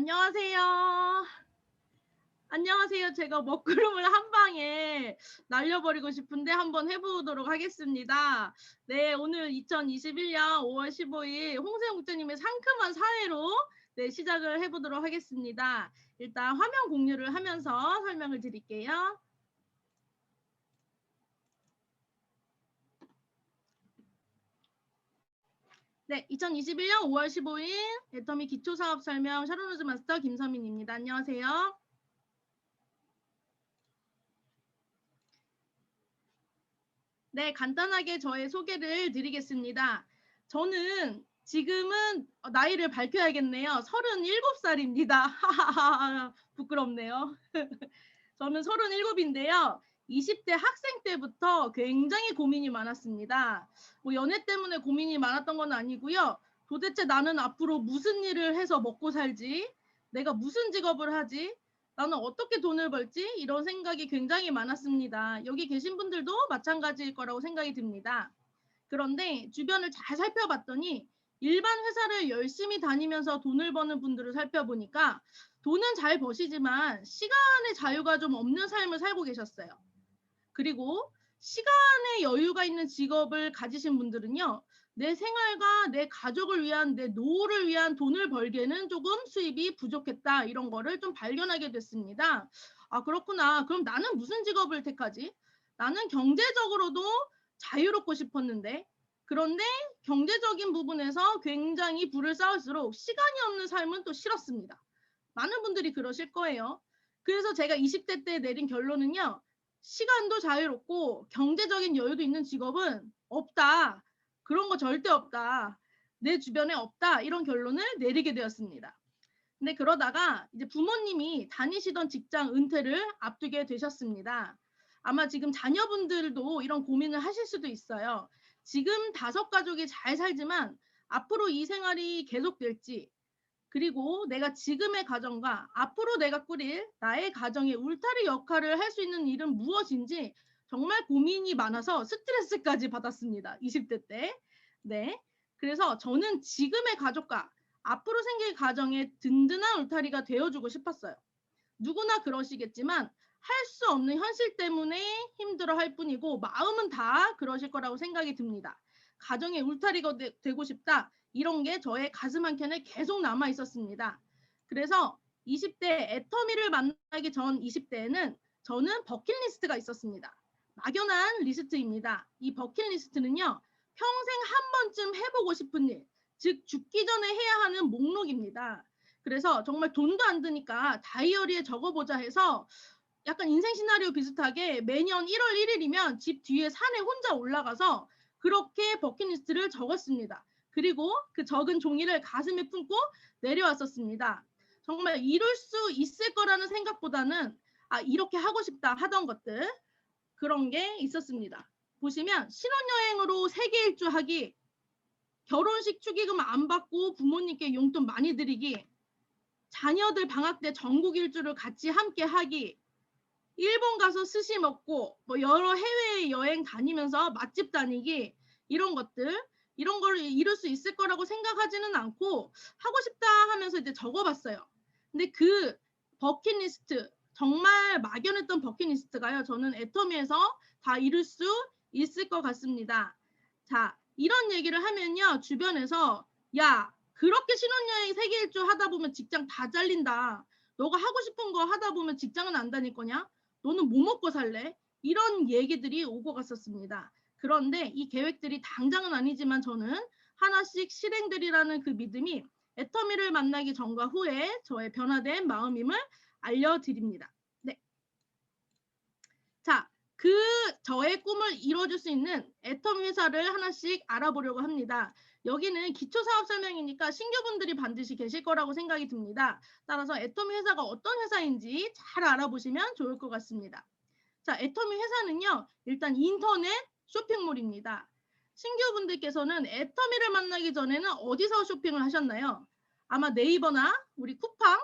안녕하세요. 안녕하세요. 제가 먹구름을 한 방에 날려버리고 싶은데 한번 해보도록 하겠습니다. 네, 오늘 2021년 5월 15일 홍세영 국장님의 상큼한 사회로 네, 시작을 해보도록 하겠습니다. 일단 화면 공유를 하면서 설명을 드릴게요. 네, 2021년 5월 15일 애터미 기초사업 설명 샤론로즈 마스터 김서민입니다. 안녕하세요. 네, 간단하게 저의 소개를 드리겠습니다. 저는 지금은 나이를 밝혀야겠네요. 37살입니다. 부끄럽네요. 저는 37인데요. 20대 학생 때부터 굉장히 고민이 많았습니다. 뭐 연애 때문에 고민이 많았던 건 아니고요. 도대체 나는 앞으로 무슨 일을 해서 먹고 살지? 내가 무슨 직업을 하지? 나는 어떻게 돈을 벌지? 이런 생각이 굉장히 많았습니다. 여기 계신 분들도 마찬가지일 거라고 생각이 듭니다. 그런데 주변을 잘 살펴봤더니 일반 회사를 열심히 다니면서 돈을 버는 분들을 살펴보니까 돈은 잘 버시지만 시간의 자유가 좀 없는 삶을 살고 계셨어요. 그리고 시간의 여유가 있는 직업을 가지신 분들은요. 내 생활과 내 가족을 위한 내 노후를 위한 돈을 벌기에는 조금 수입이 부족했다. 이런 거를 좀 발견하게 됐습니다. 아, 그렇구나. 그럼 나는 무슨 직업을 택하지? 나는 경제적으로도 자유롭고 싶었는데 그런데 경제적인 부분에서 굉장히 부를 쌓을수록 시간이 없는 삶은 또 싫었습니다. 많은 분들이 그러실 거예요. 그래서 제가 20대 때 내린 결론은요. 시간도 자유롭고 경제적인 여유도 있는 직업은 없다. 그런 거 절대 없다. 내 주변에 없다. 이런 결론을 내리게 되었습니다. 근데 그러다가 이제 부모님이 다니시던 직장 은퇴를 앞두게 되셨습니다. 아마 지금 자녀분들도 이런 고민을 하실 수도 있어요. 지금 5가족이 잘 살지만 앞으로 이 생활이 계속될지 그리고 내가 지금의 가정과 앞으로 내가 꾸릴 나의 가정의 울타리 역할을 할 수 있는 일은 무엇인지 정말 고민이 많아서 스트레스까지 받았습니다. 20대 때. 네. 그래서 저는 지금의 가족과 앞으로 생길 가정의 든든한 울타리가 되어주고 싶었어요. 누구나 그러시겠지만 할 수 없는 현실 때문에 힘들어 할 뿐이고 마음은 다 그러실 거라고 생각이 듭니다. 가정의 울타리가 되고 싶다. 이런 게 저의 가슴 한켠에 계속 남아 있었습니다. 그래서 20대 애터미를 만나기 전 20대에는 저는 버킷리스트가 있었습니다. 막연한 리스트입니다. 이 버킷리스트는요. 평생 한 번쯤 해보고 싶은 일, 즉 죽기 전에 해야 하는 목록입니다. 그래서 정말 돈도 안 드니까 다이어리에 적어보자 해서 약간 인생 시나리오 비슷하게 매년 1월 1일이면 집 뒤에 산에 혼자 올라가서 그렇게 버킷리스트를 적었습니다. 그리고 그 적은 종이를 가슴에 품고 내려왔었습니다. 정말 이룰 수 있을 거라는 생각보다는 아, 이렇게 하고 싶다 하던 것들 그런 게 있었습니다. 보시면 신혼여행으로 세계 일주하기, 결혼식 축의금 안 받고 부모님께 용돈 많이 드리기, 자녀들 방학 때 전국 일주를 같이 함께 하기, 일본 가서 스시 먹고 뭐 여러 해외 여행 다니면서 맛집 다니기 이런 것들 이런 걸 이룰 수 있을 거라고 생각하지는 않고 하고 싶다 하면서 이제 적어봤어요. 근데 그 버킷리스트 정말 막연했던 버킷리스트가요. 저는 애터미에서 다 이룰 수 있을 것 같습니다. 자, 이런 얘기를 하면요. 주변에서 야, 그렇게 신혼여행 세계 일주 하다 보면 직장 다 잘린다. 너가 하고 싶은 거 하다 보면 직장은 안 다닐 거냐? 너는 뭐 먹고 살래? 이런 얘기들이 오고 갔었습니다. 그런데 이 계획들이 당장은 아니지만 저는 하나씩 실행되리라는 그 믿음이 애터미를 만나기 전과 후에 저의 변화된 마음임을 알려드립니다. 네. 자, 그 저의 꿈을 이뤄줄 수 있는 애터미 회사를 하나씩 알아보려고 합니다. 여기는 기초사업 설명이니까 신규분들이 반드시 계실 거라고 생각이 듭니다. 따라서 애터미 회사가 어떤 회사인지 잘 알아보시면 좋을 것 같습니다. 자, 애터미 회사는요. 일단 인터넷 쇼핑몰입니다. 신규분들께서는 애터미를 만나기 전에는 어디서 쇼핑을 하셨나요? 아마 네이버나 우리 쿠팡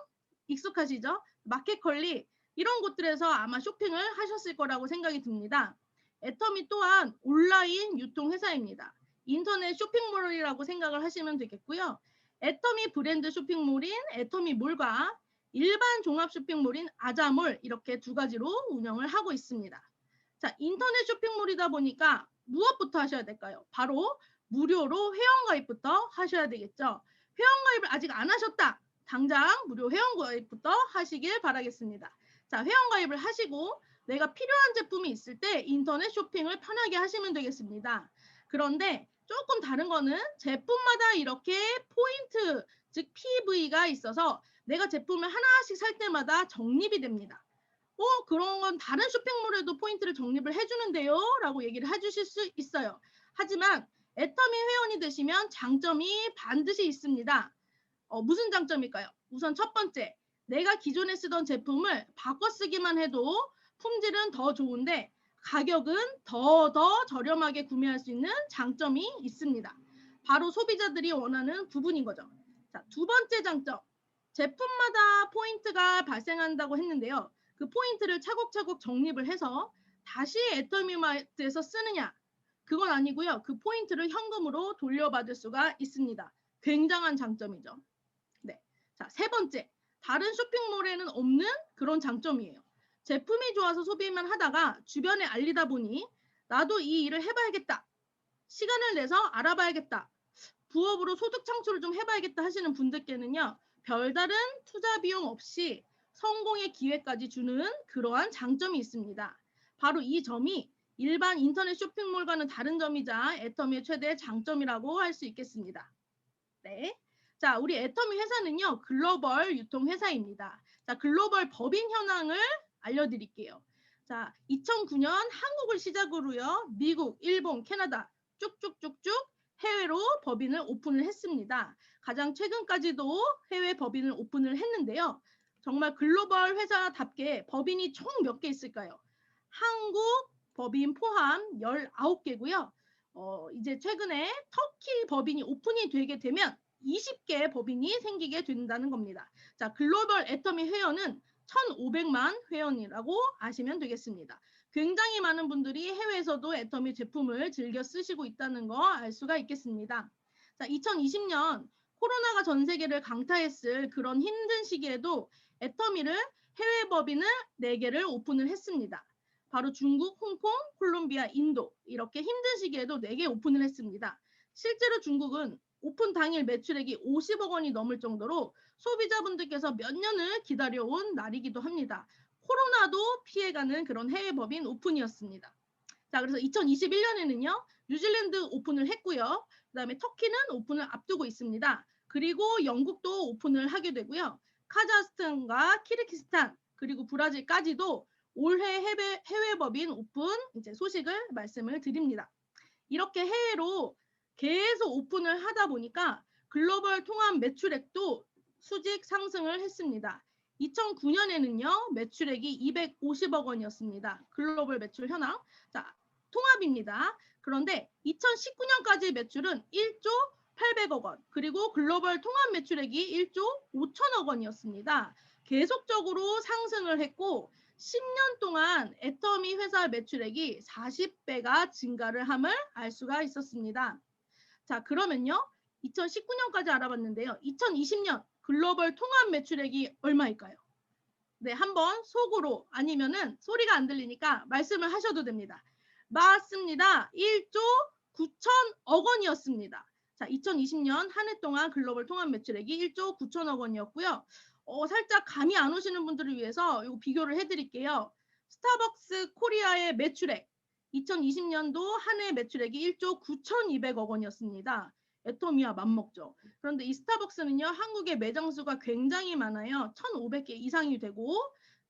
익숙하시죠? 마켓컬리 이런 곳들에서 아마 쇼핑을 하셨을 거라고 생각이 듭니다. 애터미 또한 온라인 유통 회사입니다. 인터넷 쇼핑몰이라고 생각을 하시면 되겠고요. 애터미 브랜드 쇼핑몰인 애터미몰과 일반 종합 쇼핑몰인 아자몰 이렇게 두 가지로 운영을 하고 있습니다. 자, 인터넷 쇼핑몰이다 보니까 무엇부터 하셔야 될까요? 바로 무료로 회원가입부터 하셔야 되겠죠. 회원가입을 아직 안 하셨다. 당장 무료 회원가입부터 하시길 바라겠습니다. 자, 회원가입을 하시고 내가 필요한 제품이 있을 때 인터넷 쇼핑을 편하게 하시면 되겠습니다. 그런데 조금 다른 거는 제품마다 이렇게 포인트, 즉 PV가 있어서 내가 제품을 하나씩 살 때마다 적립이 됩니다. 그런 건 다른 쇼핑몰에도 포인트를 적립을 해주는데요 라고 얘기를 해주실 수 있어요. 하지만 애터미 회원이 되시면 장점이 반드시 있습니다. 무슨 장점일까요? 우선 첫 번째, 내가 기존에 쓰던 제품을 바꿔 쓰기만 해도 품질은 더 좋은데 가격은 더 저렴하게 구매할 수 있는 장점이 있습니다. 바로 소비자들이 원하는 부분인 거죠. 자, 두 번째 장점, 제품마다 포인트가 발생한다고 했는데요. 그 포인트를 차곡차곡 적립을 해서 다시 애터미마트에서 쓰느냐? 그건 아니고요. 그 포인트를 현금으로 돌려받을 수가 있습니다. 굉장한 장점이죠. 네. 자, 세 번째. 다른 쇼핑몰에는 없는 그런 장점이에요. 제품이 좋아서 소비만 하다가 주변에 알리다 보니 나도 이 일을 해봐야겠다. 시간을 내서 알아봐야겠다. 부업으로 소득 창출을 좀 해봐야겠다 하시는 분들께는요. 별다른 투자 비용 없이 성공의 기회까지 주는 그러한 장점이 있습니다. 바로 이 점이 일반 인터넷 쇼핑몰과는 다른 점이자 애터미의 최대 장점이라고 할 수 있겠습니다. 네. 자, 우리 애터미 회사는요, 글로벌 유통회사입니다. 자, 글로벌 법인 현황을 알려드릴게요. 자, 2009년 한국을 시작으로요, 미국, 일본, 캐나다 쭉쭉쭉쭉 해외로 법인을 오픈을 했습니다. 가장 최근까지도 해외 법인을 오픈을 했는데요. 정말 글로벌 회사답게 법인이 총 몇 개 있을까요? 한국 법인 포함 19개고요. 이제 최근에 터키 법인이 오픈이 되게 되면 20개 법인이 생기게 된다는 겁니다. 자, 글로벌 애터미 회원은 1,500만 회원이라고 아시면 되겠습니다. 굉장히 많은 분들이 해외에서도 애터미 제품을 즐겨 쓰시고 있다는 거 알 수가 있겠습니다. 자, 2020년 코로나가 전 세계를 강타했을 그런 힘든 시기에도 애터미를 해외 법인을 4개를 오픈을 했습니다. 바로 중국, 홍콩, 콜롬비아, 인도 이렇게 힘든 시기에도 4개 오픈을 했습니다. 실제로 중국은 오픈 당일 매출액이 50억 원이 넘을 정도로 소비자분들께서 몇 년을 기다려온 날이기도 합니다. 코로나도 피해가는 그런 해외 법인 오픈이었습니다. 자, 그래서 2021년에는요. 뉴질랜드 오픈을 했고요. 그다음에 터키는 오픈을 앞두고 있습니다. 그리고 영국도 오픈을 하게 되고요. 카자흐스탄과 키르기스탄 그리고 브라질까지도 올해 해외 법인 오픈 이제 소식을 말씀을 드립니다. 이렇게 해외로 계속 오픈을 하다 보니까 글로벌 통합 매출액도 수직 상승을 했습니다. 2009년에는요, 매출액이 250억 원이었습니다. 글로벌 매출 현황. 자, 통합입니다. 그런데 2019년까지 매출은 1조 800억 원, 그리고 글로벌 통합 매출액이 1조 5천억 원이었습니다. 계속적으로 상승을 했고 10년 동안 애터미 회사 매출액이 40배가 증가를 함을 알 수가 있었습니다. 자, 그러면요. 2019년까지 알아봤는데요. 2020년 글로벌 통합 매출액이 얼마일까요? 네, 한번 속으로 아니면은 소리가 안 들리니까 말씀을 하셔도 됩니다. 맞습니다. 1조 9천억 원이었습니다. 자, 2020년 한 해 동안 글로벌 통합 매출액이 1조 9천억 원이었고요. 살짝 감이 안 오시는 분들을 위해서 이거 비교를 해드릴게요. 스타벅스 코리아의 매출액 2020년도 한 해 매출액이 1조 9,200억 원이었습니다. 애터미와 맞먹죠. 그런데 이 스타벅스는요. 한국의 매장 수가 굉장히 많아요. 1,500개 이상이 되고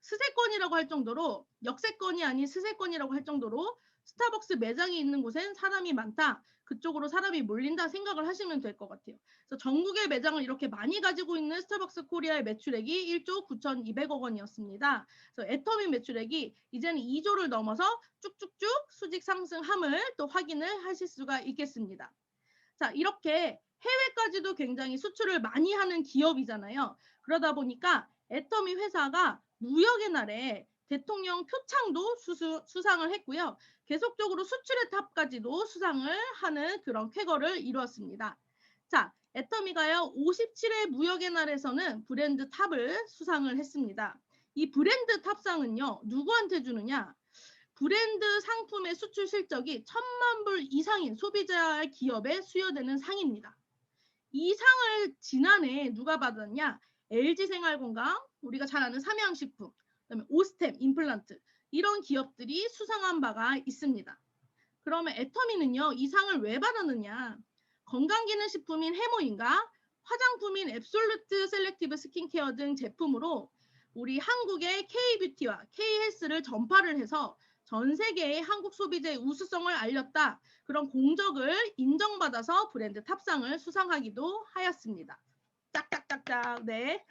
스세권이라고 할 정도로 역세권이 아닌 스세권이라고 할 정도로 스타벅스 매장이 있는 곳엔 사람이 많다. 그쪽으로 사람이 몰린다 생각을 하시면 될 것 같아요. 그래서 전국의 매장을 이렇게 많이 가지고 있는 스타벅스 코리아의 매출액이 1조 9,200억 원이었습니다. 그래서 애터미 매출액이 이제는 2조를 넘어서 쭉쭉쭉 수직 상승함을 또 확인을 하실 수가 있겠습니다. 자, 이렇게 해외까지도 굉장히 수출을 많이 하는 기업이잖아요. 그러다 보니까 애터미 회사가 무역의 날에 대통령 표창도 수상을 했고요. 계속적으로 수출의 탑까지도 수상을 하는 그런 쾌거를 이루었습니다. 자, 애터미가요 57회 무역의 날에서는 브랜드 탑을 수상을 했습니다. 이 브랜드 탑상은요 누구한테 주느냐? 브랜드 상품의 수출 실적이 1,000만 불 이상인 소비자 기업에 수여되는 상입니다. 이 상을 지난해 누가 받았냐? LG생활건강, 우리가 잘 아는 삼양식품, 그다음에 오스템, 임플란트 이런 기업들이 수상한 바가 있습니다. 그러면 애터미는요 이 상을 왜 받았느냐? 건강기능식품인 해모인과 화장품인 앱솔루트 셀렉티브 스킨케어 등 제품으로 우리 한국의 K뷰티와 K헬스를 전파를 해서 전 세계의 한국 소비자의 우수성을 알렸다. 그런 공적을 인정받아서 브랜드 탑상을 수상하기도 하였습니다. 짝짝짝짝. 네.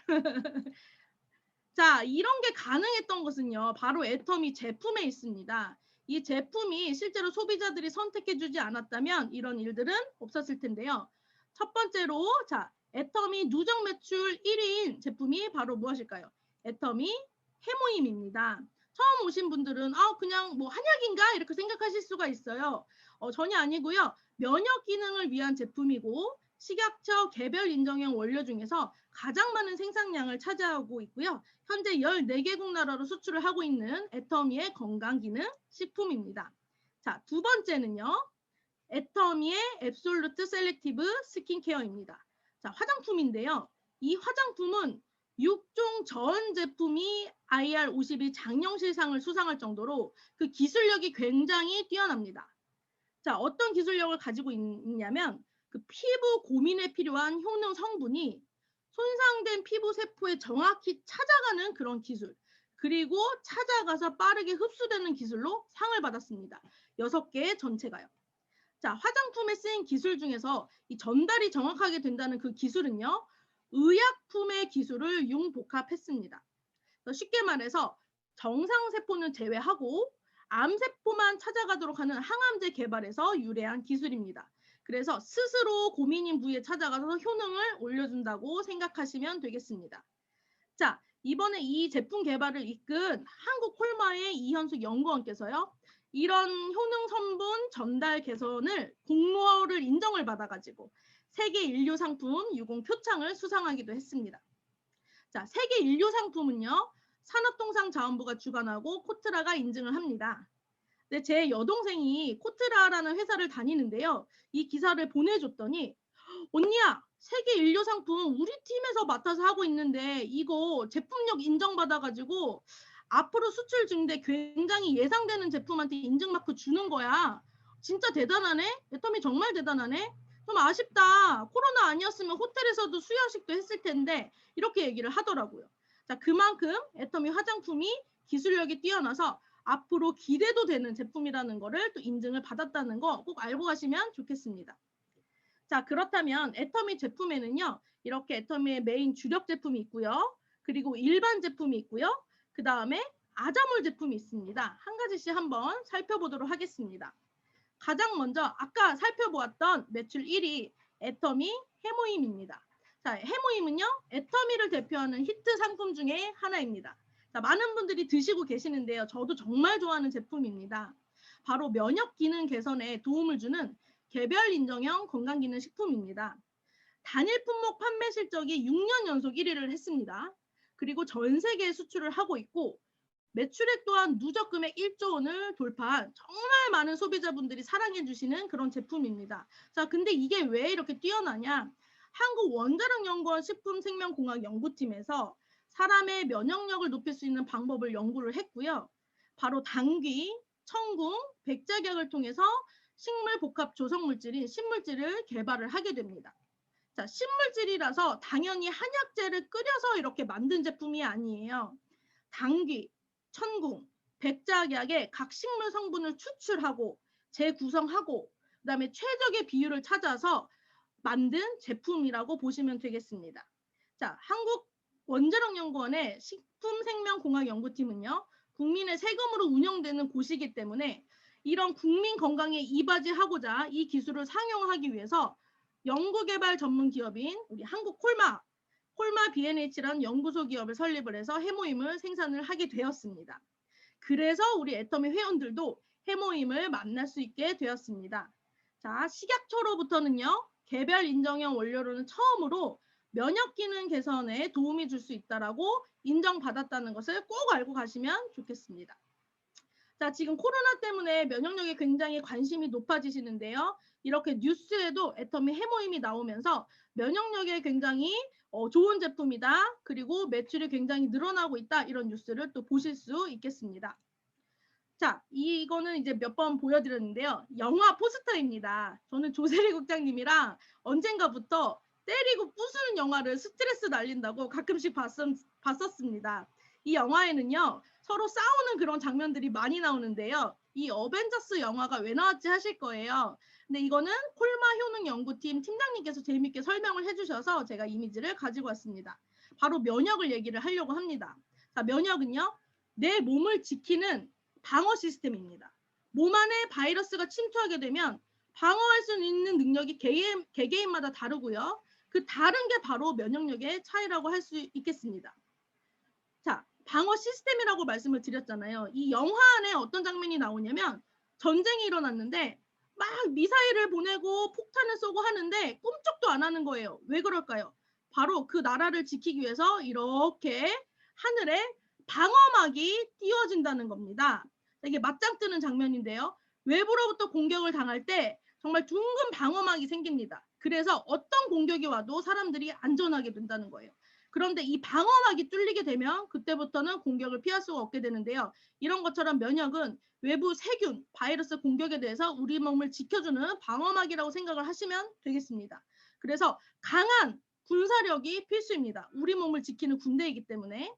자, 이런 게 가능했던 것은요. 바로 애터미 제품에 있습니다. 이 제품이 실제로 소비자들이 선택해주지 않았다면 이런 일들은 없었을 텐데요. 첫 번째로 자, 애터미 누적 매출 1위인 제품이 바로 무엇일까요? 애터미 해모임입니다. 처음 오신 분들은 그냥 뭐 한약인가 이렇게 생각하실 수가 있어요. 전혀 아니고요. 면역 기능을 위한 제품이고 식약처 개별 인정형 원료 중에서 가장 많은 생산량을 차지하고 있고요. 현재 14개국 나라로 수출을 하고 있는 애터미의 건강기능 식품입니다. 자, 두 번째는요. 애터미의 앱솔루트 셀렉티브 스킨케어입니다. 자, 화장품인데요. 이 화장품은 6종 전 제품이 IR52 장영실상을 수상할 정도로 그 기술력이 굉장히 뛰어납니다. 자, 어떤 기술력을 가지고 있냐면 그 피부 고민에 필요한 효능 성분이 손상된 피부 세포에 정확히 찾아가는 그런 기술, 그리고 찾아가서 빠르게 흡수되는 기술로 상을 받았습니다. 6개 전체가요. 자, 화장품에 쓰인 기술 중에서 이 전달이 정확하게 된다는 그 기술은요. 의약품의 기술을 융복합했습니다. 쉽게 말해서 정상세포는 제외하고 암세포만 찾아가도록 하는 항암제 개발에서 유래한 기술입니다. 그래서 스스로 고민인 부위에 찾아가서 효능을 올려준다고 생각하시면 되겠습니다. 자, 이번에 이 제품 개발을 이끈 한국콜마의 이현숙 연구원께서요. 이런 효능 성분 전달 개선을 공로를 인정을 받아가지고 세계 인류 상품 유공 표창을 수상하기도 했습니다. 자, 세계 인류 상품은요. 산업통상자원부가 주관하고 코트라가 인증을 합니다. 근데 제 여동생이 코트라라는 회사를 다니는데요. 이 기사를 보내줬더니 언니야, 세계 인류 상품 우리 팀에서 맡아서 하고 있는데 이거 제품력 인정받아가지고 앞으로 수출 증대 굉장히 예상되는 제품한테 인증마크 주는 거야. 진짜 대단하네? 애터미 정말 대단하네? 좀 아쉽다. 코로나 아니었으면 호텔에서도 수여식도 했을 텐데 이렇게 얘기를 하더라고요. 자, 그만큼 애터미 화장품이 기술력이 뛰어나서 앞으로 기대도 되는 제품이라는 거를 또 인증을 받았다는 거 꼭 알고 가시면 좋겠습니다. 자, 그렇다면 애터미 제품에는요. 이렇게 애터미의 메인 주력 제품이 있고요. 그리고 일반 제품이 있고요. 그 다음에 아자몰 제품이 있습니다. 한 가지씩 한번 살펴보도록 하겠습니다. 가장 먼저 아까 살펴보았던 매출 1위 애터미 해모임입니다. 자, 해모임은요. 애터미를 대표하는 히트 상품 중에 하나입니다. 자, 많은 분들이 드시고 계시는데요. 저도 정말 좋아하는 제품입니다. 바로 면역 기능 개선에 도움을 주는 개별 인정형 건강기능 식품입니다. 단일 품목 판매 실적이 6년 연속 1위를 했습니다. 그리고 전 세계에 수출을 하고 있고 매출액 또한 누적 금액 1조 원을 돌파한 정말 많은 소비자분들이 사랑해 주시는 그런 제품입니다. 자, 근데 이게 왜 이렇게 뛰어나냐? 한국원자력연구원 식품생명공학연구팀에서 사람의 면역력을 높일 수 있는 방법을 연구를 했고요. 바로 당귀, 청궁, 백작약을 통해서 식물 복합 조성물질인 신물질을 개발을 하게 됩니다. 자, 신물질이라서 당연히 한약재를 끓여서 이렇게 만든 제품이 아니에요. 당귀, 천궁, 백작약의 각 식물 성분을 추출하고 재구성하고 그다음에 최적의 비율을 찾아서 만든 제품이라고 보시면 되겠습니다. 자, 한국원자력연구원의 식품생명공학연구팀은요. 국민의 세금으로 운영되는 곳이기 때문에 이런 국민 건강에 이바지하고자 이 기술을 상용하기 위해서 연구개발 전문 기업인 우리 한국콜마 B&H라는 연구소 기업을 설립을 해서 해모임을 생산을 하게 되었습니다. 그래서 우리 애터미 회원들도 해모임을 만날 수 있게 되었습니다. 자, 식약처로부터는요. 개별 인정형 원료로는 처음으로 면역 기능 개선에 도움이 줄 수 있다라고 인정받았다는 것을 꼭 알고 가시면 좋겠습니다. 자, 지금 코로나 때문에 면역력에 굉장히 관심이 높아지시는데요. 이렇게 뉴스에도 애터미 해모임이 나오면서 면역력에 굉장히 좋은 제품이다. 그리고 매출이 굉장히 늘어나고 있다. 이런 뉴스를 또 보실 수 있겠습니다. 자, 이거는 이제 몇 번 보여드렸는데요. 영화 포스터입니다. 저는 조세리 국장님이랑 언젠가부터 때리고 부수는 영화를 스트레스 날린다고 가끔씩 봤었습니다. 이 영화에는요, 서로 싸우는 그런 장면들이 많이 나오는데요. 이 어벤져스 영화가 왜 나왔지 하실 거예요. 근데 이거는 콜마 효능 연구팀 팀장님께서 재밌게 설명을 해주셔서 제가 이미지를 가지고 왔습니다. 바로 면역을 얘기를 하려고 합니다. 자, 면역은요, 내 몸을 지키는 방어 시스템입니다. 몸 안에 바이러스가 침투하게 되면 방어할 수 있는 능력이 개개인마다 다르고요. 그 다른 게 바로 면역력의 차이라고 할 수 있겠습니다. 자, 방어 시스템이라고 말씀을 드렸잖아요. 이 영화 안에 어떤 장면이 나오냐면 전쟁이 일어났는데 막 미사일을 보내고 폭탄을 쏘고 하는데 꼼짝도 안 하는 거예요. 왜 그럴까요? 바로 그 나라를 지키기 위해서 이렇게 하늘에 방어막이 띄워진다는 겁니다. 이게 맞짱 뜨는 장면인데요. 외부로부터 공격을 당할 때 정말 둥근 방어막이 생깁니다. 그래서 어떤 공격이 와도 사람들이 안전하게 된다는 거예요. 그런데 이 방어막이 뚫리게 되면 그때부터는 공격을 피할 수가 없게 되는데요. 이런 것처럼 면역은 외부 세균, 바이러스 공격에 대해서 우리 몸을 지켜주는 방어막이라고 생각을 하시면 되겠습니다. 그래서 강한 군사력이 필수입니다. 우리 몸을 지키는 군대이기 때문에.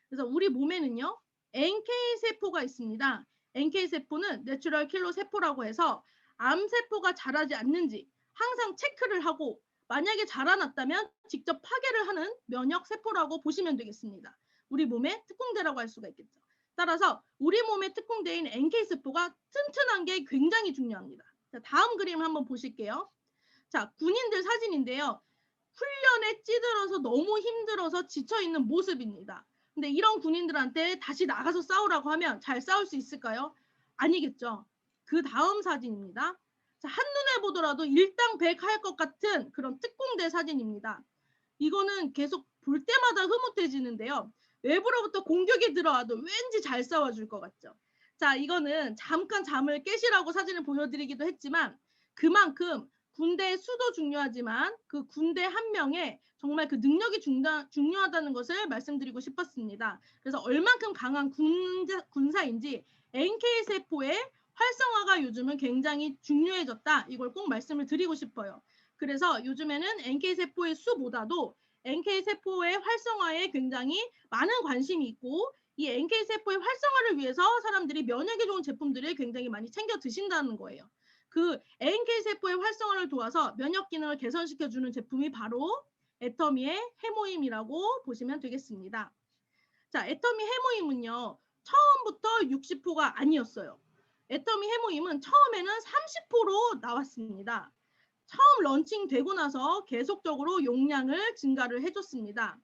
그래서 우리 몸에는요, NK세포가 있습니다. NK세포는 내추럴 킬러 세포라고 해서 암세포가 자라지 않는지 항상 체크를 하고 만약에 자라났다면 직접 파괴를 하는 면역세포라고 보시면 되겠습니다. 우리 몸의 특공대라고 할 수가 있겠죠. 따라서 우리 몸의 특공대인 NK세포가 튼튼한 게 굉장히 중요합니다. 자, 다음 그림 한번 보실게요. 자, 군인들 사진인데요. 훈련에 찌들어서 너무 힘들어서 지쳐있는 모습입니다. 근데 이런 군인들한테 다시 나가서 싸우라고 하면 잘 싸울 수 있을까요? 아니겠죠. 그 다음 사진입니다. 자, 한눈에 보더라도 일당백 할 것 같은 그런 특공대 사진입니다. 이거는 계속 볼 때마다 흐뭇해지는데요. 외부로부터 공격이 들어와도 왠지 잘 싸워줄 것 같죠. 자, 이거는 잠깐 잠을 깨시라고 사진을 보여드리기도 했지만 그만큼 군대의 수도 중요하지만 그 군대 한 명의 정말 그 능력이 중요하다는 것을 말씀드리고 싶었습니다. 그래서 얼만큼 강한 군사인지 NK세포의 활성화가 요즘은 굉장히 중요해졌다. 이걸 꼭 말씀을 드리고 싶어요. 그래서 요즘에는 NK세포의 수보다도 NK세포의 활성화에 굉장히 많은 관심이 있고 이 NK세포의 활성화를 위해서 사람들이 면역에 좋은 제품들을 굉장히 많이 챙겨 드신다는 거예요. 그 NK세포의 활성화를 도와서 면역 기능을 개선시켜주는 제품이 바로 애터미의 해모임이라고 보시면 되겠습니다. 자, 애터미 해모임은요. 처음부터 60호가 아니었어요. 애터미 해모임은 처음에는 30호로 나왔습니다. 처음 런칭되고 나서 계속적으로 용량을 증가를 해줬습니다.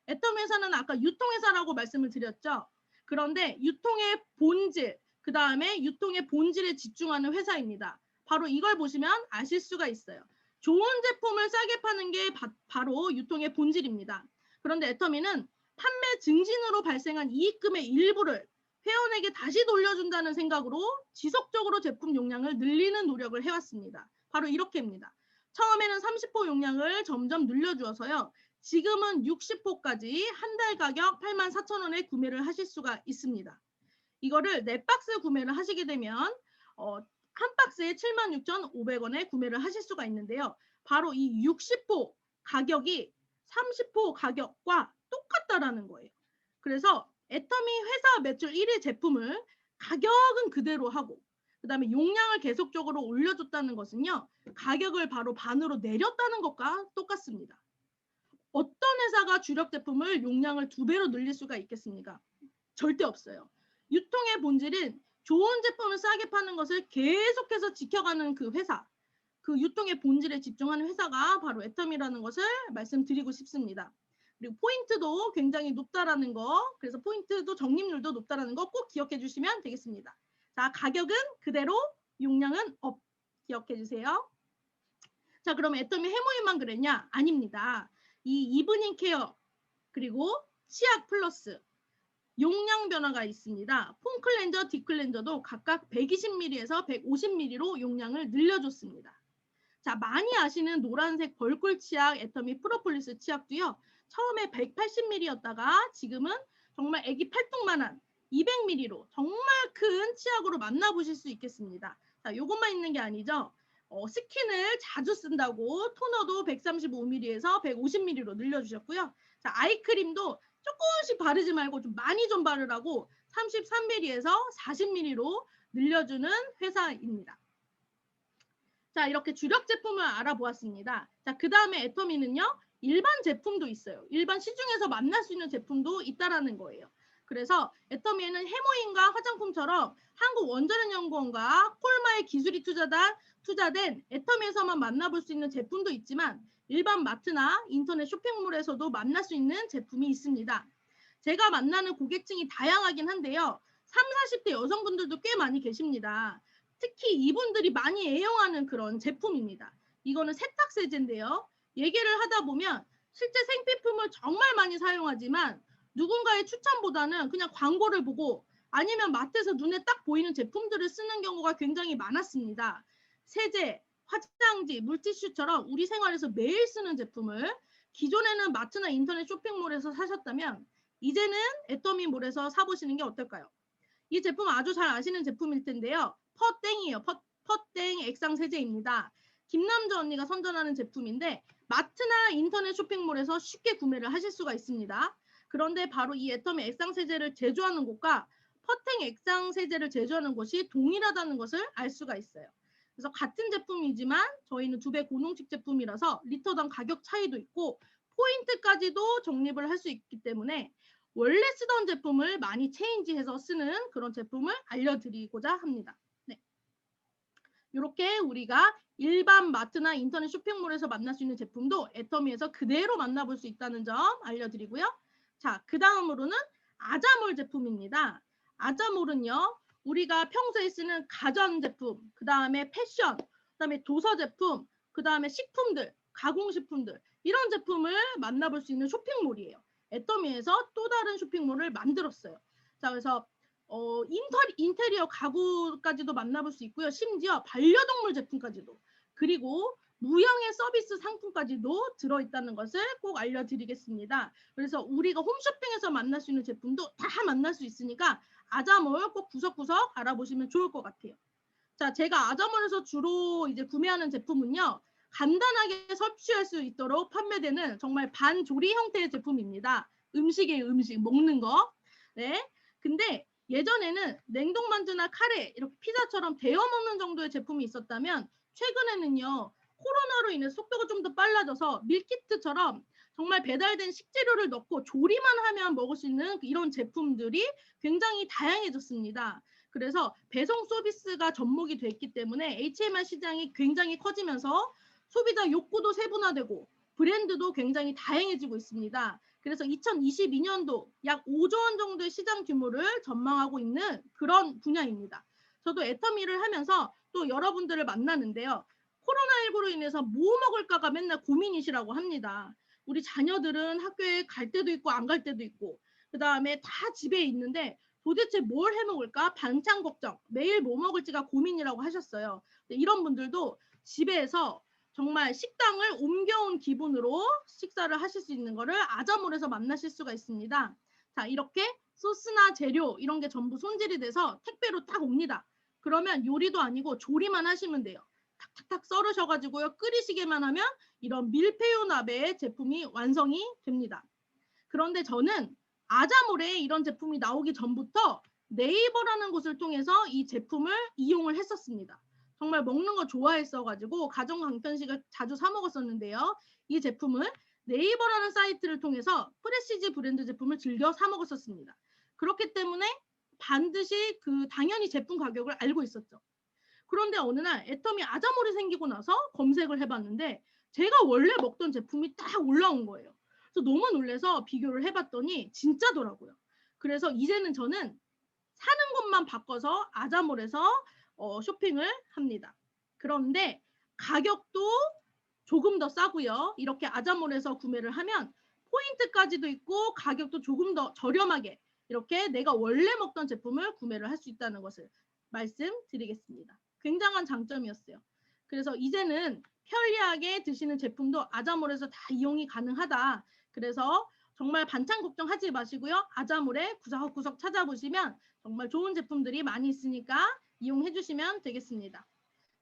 애터미 회사는 아까 유통회사라고 말씀을 드렸죠. 그런데 유통의 본질, 그 다음에 유통의 본질에 집중하는 회사입니다. 바로 이걸 보시면 아실 수가 있어요. 좋은 제품을 싸게 파는 게 바로 유통의 본질입니다. 그런데 애터미는 판매 증진으로 발생한 이익금의 일부를 회원에게 다시 돌려준다는 생각으로 지속적으로 제품 용량을 늘리는 노력을 해왔습니다. 바로 이렇게입니다. 처음에는 30호 용량을 점점 늘려주어서요. 지금은 60호까지 한 달 가격 84,000원에 구매를 하실 수가 있습니다. 이거를 4박스 구매를 하시게 되면 한 박스에 76,500원에 구매를 하실 수가 있는데요. 바로 이 60호 가격이 30호 가격과 똑같다라는 거예요. 그래서 애터미 회사 매출 1위 제품을 가격은 그대로 하고 그 다음에 용량을 계속적으로 올려줬다는 것은요. 가격을 바로 반으로 내렸다는 것과 똑같습니다. 어떤 회사가 주력 제품을 용량을 2배로 늘릴 수가 있겠습니까? 절대 없어요. 유통의 본질은 좋은 제품을 싸게 파는 것을 계속해서 지켜가는 그 회사, 그 유통의 본질에 집중하는 회사가 바로 애터미라는 것을 말씀드리고 싶습니다. 그리고 포인트도 굉장히 높다라는 거, 그래서 포인트도 적립률도 높다라는 거 꼭 기억해 주시면 되겠습니다. 자, 가격은 그대로, 용량은 업 기억해 주세요. 자, 그럼 애터미 해모인만 그랬냐? 아닙니다. 이 이브닝 케어 그리고 치약 플러스 용량 변화가 있습니다. 폼 클렌저, 딥 클렌저도 각각 120ml에서 150ml로 용량을 늘려줬습니다. 자, 많이 아시는 노란색 벌꿀 치약 애터미 프로폴리스 치약도요. 처음에 180ml였다가 지금은 정말 애기 팔뚝만한 200ml로 정말 큰 치약으로 만나보실 수 있겠습니다. 자, 요것만 있는 게 아니죠. 스킨을 자주 쓴다고 토너도 135ml에서 150ml로 늘려주셨고요. 자, 아이크림도 조금씩 바르지 말고 좀 많이 좀 바르라고 33ml에서 40ml로 늘려주는 회사입니다. 자, 이렇게 주력 제품을 알아보았습니다. 자, 그 다음에 애터미는요, 일반 제품도 있어요. 일반 시중에서 만날 수 있는 제품도 있다라는 거예요. 그래서 애터미에는 해모인과 화장품처럼 한국원자력연구원과 콜마의 기술이 투자된 애터미에서만 만나볼 수 있는 제품도 있지만 일반 마트나 인터넷 쇼핑몰에서도 만날 수 있는 제품이 있습니다. 제가 만나는 고객층이 다양하긴 한데요. 30, 40대 여성분들도 꽤 많이 계십니다. 특히 이분들이 많이 애용하는 그런 제품입니다. 이거는 세탁세제인데요. 얘기를 하다 보면 실제 생필품을 정말 많이 사용하지만 누군가의 추천보다는 그냥 광고를 보고 아니면 마트에서 눈에 딱 보이는 제품들을 쓰는 경우가 굉장히 많았습니다. 세제, 화장지, 물티슈처럼 우리 생활에서 매일 쓰는 제품을 기존에는 마트나 인터넷 쇼핑몰에서 사셨다면 이제는 애터미몰에서 사보시는 게 어떨까요? 이 제품 아주 잘 아시는 제품일 텐데요. 퍼땡이에요. 퍼땡 액상 세제입니다. 김남주 언니가 선전하는 제품인데 마트나 인터넷 쇼핑몰에서 쉽게 구매를 하실 수가 있습니다. 그런데 바로 이 애터미 액상 세제를 제조하는 곳과 퍼땡 액상 세제를 제조하는 곳이 동일하다는 것을 알 수가 있어요. 그래서 같은 제품이지만 저희는 2배 고농축 제품이라서 리터당 가격 차이도 있고 포인트까지도 적립을 할 수 있기 때문에 원래 쓰던 제품을 많이 체인지해서 쓰는 그런 제품을 알려드리고자 합니다. 네. 이렇게 우리가 일반 마트나 인터넷 쇼핑몰에서 만날 수 있는 제품도 애터미에서 그대로 만나볼 수 있다는 점 알려드리고요. 자, 그 다음으로는 아자몰 제품입니다. 아자몰은요, 우리가 평소에 쓰는 가전제품, 그 다음에 패션, 그 다음에 도서 제품, 그 다음에 식품들, 가공식품들 이런 제품을 만나볼 수 있는 쇼핑몰이에요. 애터미에서 또 다른 쇼핑몰을 만들었어요. 자, 그래서 인테리어 가구까지도 만나볼 수 있고요. 심지어 반려동물 제품까지도. 그리고 무형의 서비스 상품까지도 들어있다는 것을 꼭 알려드리겠습니다. 그래서 우리가 홈쇼핑에서 만날 수 있는 제품도 다 만날 수 있으니까 아자몰 꼭 구석구석 알아보시면 좋을 것 같아요. 자, 제가 아자몰에서 주로 이제 구매하는 제품은요. 간단하게 섭취할 수 있도록 판매되는 정말 반조리 형태의 제품입니다. 음식이에요, 음식. 먹는 거. 네. 근데 예전에는 냉동만두나 카레, 이렇게 피자처럼 데워 먹는 정도의 제품이 있었다면 최근에는요. 코로나로 인해 속도가 좀 더 빨라져서 밀키트처럼 정말 배달된 식재료를 넣고 조리만 하면 먹을 수 있는 이런 제품들이 굉장히 다양해졌습니다. 그래서 배송 서비스가 접목이 됐기 때문에 HMR 시장이 굉장히 커지면서 소비자 욕구도 세분화되고 브랜드도 굉장히 다양해지고 있습니다. 그래서 2022년도 약 5조 원 정도의 시장 규모를 전망하고 있는 그런 분야입니다. 저도 애터미를 하면서 또 여러분들을 만나는데요. 코로나19로 인해서 뭐 먹을까가 맨날 고민이시라고 합니다. 우리 자녀들은 학교에 갈 때도 있고 안 갈 때도 있고 그 다음에 다 집에 있는데 도대체 뭘 해 먹을까? 반찬 걱정, 매일 뭐 먹을지가 고민이라고 하셨어요. 이런 분들도 집에서 정말 식당을 옮겨온 기분으로 식사를 하실 수 있는 거를 아자몰에서 만나실 수가 있습니다. 자, 이렇게 소스나 재료 이런 게 전부 손질이 돼서 택배로 딱 옵니다. 그러면 요리도 아니고 조리만 하시면 돼요. 탁탁탁 썰으셔가지고요. 끓이시기만 하면 이런 밀푀유 나베의 제품이 완성이 됩니다. 그런데 저는 아자몰에 이런 제품이 나오기 전부터 네이버라는 곳을 통해서 이 제품을 이용을 했었습니다. 정말 먹는 거 좋아했어가지고 가정 간편식을 자주 사 먹었었는데요. 이 제품을 네이버라는 사이트를 통해서 프레시지 브랜드 제품을 즐겨 사 먹었었습니다. 그렇기 때문에 반드시 당연히 제품 가격을 알고 있었죠. 그런데 어느 날 애터미 아자몰이 생기고 나서 검색을 해봤는데 제가 원래 먹던 제품이 딱 올라온 거예요. 그래서 너무 놀라서 비교를 해봤더니 진짜더라고요. 그래서 이제는 저는 사는 곳만 바꿔서 아자몰에서 쇼핑을 합니다. 그런데 가격도 조금 더 싸고요. 이렇게 아자몰에서 구매를 하면 포인트까지도 있고 가격도 조금 더 저렴하게 이렇게 내가 원래 먹던 제품을 구매를 할 수 있다는 것을 말씀드리겠습니다. 굉장한 장점이었어요. 그래서 이제는 편리하게 드시는 제품도 아자몰에서 다 이용이 가능하다. 그래서 정말 반찬 걱정하지 마시고요. 아자몰에 구석구석 찾아보시면 정말 좋은 제품들이 많이 있으니까 이용해 주시면 되겠습니다.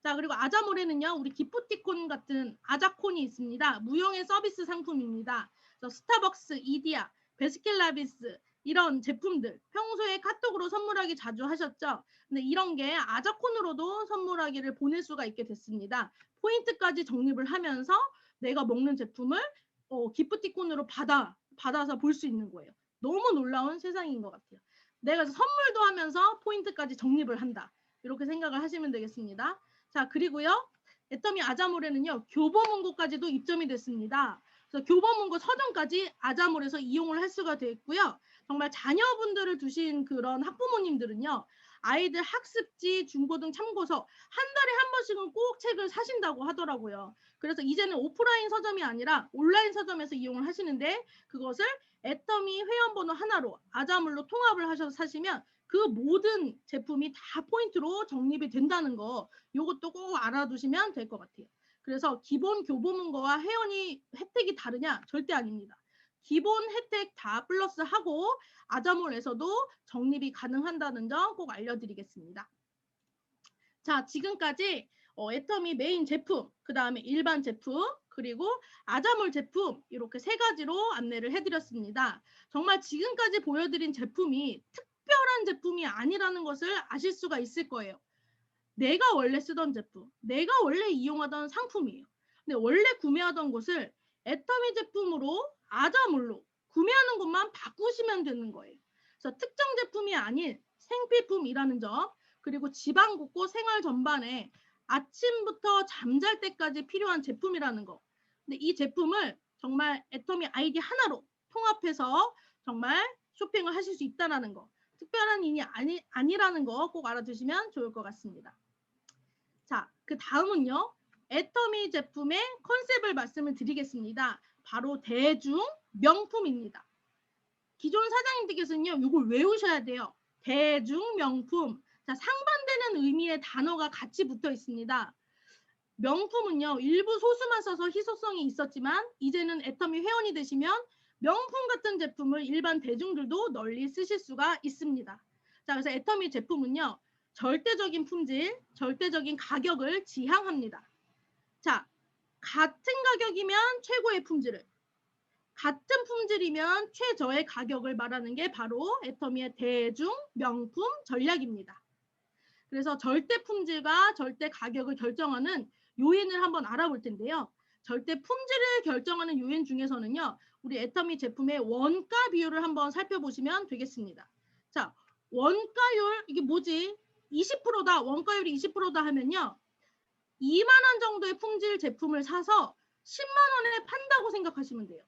자, 그리고 아자몰에는요, 우리 기프티콘 같은 아자콘이 있습니다. 무형의 서비스 상품입니다. 스타벅스, 이디야, 베스킨라빈스 이런 제품들 평소에 카톡으로 선물하기 자주 하셨죠? 근데 이런 게 아자콘으로도 선물하기를 보낼 수가 있게 됐습니다. 포인트까지 적립을 하면서 내가 먹는 제품을 기프티콘으로 받아서 볼 수 있는 거예요. 너무 놀라운 세상인 것 같아요. 내가 선물도 하면서 포인트까지 적립을 한다. 이렇게 생각을 하시면 되겠습니다. 자, 그리고요. 애터미 아자몰에는요. 교보문고까지도 입점이 됐습니다. 그래서 교보문고 서점까지 아자몰에서 이용을 할 수가 됐고요. 정말 자녀분들을 두신 그런 학부모님들은요. 아이들 학습지, 중고등 참고서 한 달에 한 번씩은 꼭 책을 사신다고 하더라고요. 그래서 이제는 오프라인 서점이 아니라 온라인 서점에서 이용을 하시는데 그것을 애터미 회원번호 하나로 아자몰로 통합을 하셔서 사시면 그 모든 제품이 다 포인트로 적립이 된다는 거 이것도 꼭 알아두시면 될 것 같아요. 그래서 기본 교보문고와 회원이 혜택이 다르냐? 절대 아닙니다. 기본 혜택 다 플러스하고 아자몰에서도 적립이 가능한다는 점 꼭 알려드리겠습니다. 자, 지금까지 애터미 메인 제품, 그 다음에 일반 제품, 그리고 아자몰 제품 이렇게 세 가지로 안내를 해드렸습니다. 정말 지금까지 보여드린 제품이 특별한 제품이 아니라는 것을 아실 수가 있을 거예요. 내가 원래 쓰던 제품, 내가 원래 이용하던 상품이에요. 근데 원래 구매하던 곳을 애터미 제품으로 아자몰로 구매하는 것만 바꾸시면 되는 거예요. 그래서 특정 제품이 아닌 생필품이라는 점, 그리고 집안 곳곳 생활 전반에 아침부터 잠잘 때까지 필요한 제품이라는 거. 근데 이 제품을 정말 애터미 아이디 하나로 통합해서 정말 쇼핑을 하실 수 있다는 거. 특별한 일이 아니라는 거 꼭 알아두시면 좋을 것 같습니다. 자, 그 다음은요. 애터미 제품의 컨셉을 말씀을 드리겠습니다. 바로 대중 명품입니다. 기존 사장님들께서는요. 이걸 외우셔야 돼요. 대중 명품. 자, 상반되는 의미의 단어가 같이 붙어 있습니다. 명품은요. 일부 소수만 써서 희소성이 있었지만 이제는 애터미 회원이 되시면 명품 같은 제품을 일반 대중들도 널리 쓰실 수가 있습니다. 자, 그래서 애터미 제품은요. 절대적인 품질, 절대적인 가격을 지향합니다. 자, 같은 가격이면 최고의 품질을, 같은 품질이면 최저의 가격을 말하는 게 바로 애터미의 대중 명품 전략입니다. 그래서 절대 품질과 절대 가격을 결정하는 요인을 한번 알아볼 텐데요. 절대 품질을 결정하는 요인 중에서는요. 우리 애터미 제품의 원가 비율을 한번 살펴보시면 되겠습니다. 자, 원가율 이게 뭐지? 20%다. 원가율이 20%다 하면요. 2만 원 정도의 품질 제품을 사서 10만 원에 판다고 생각하시면 돼요.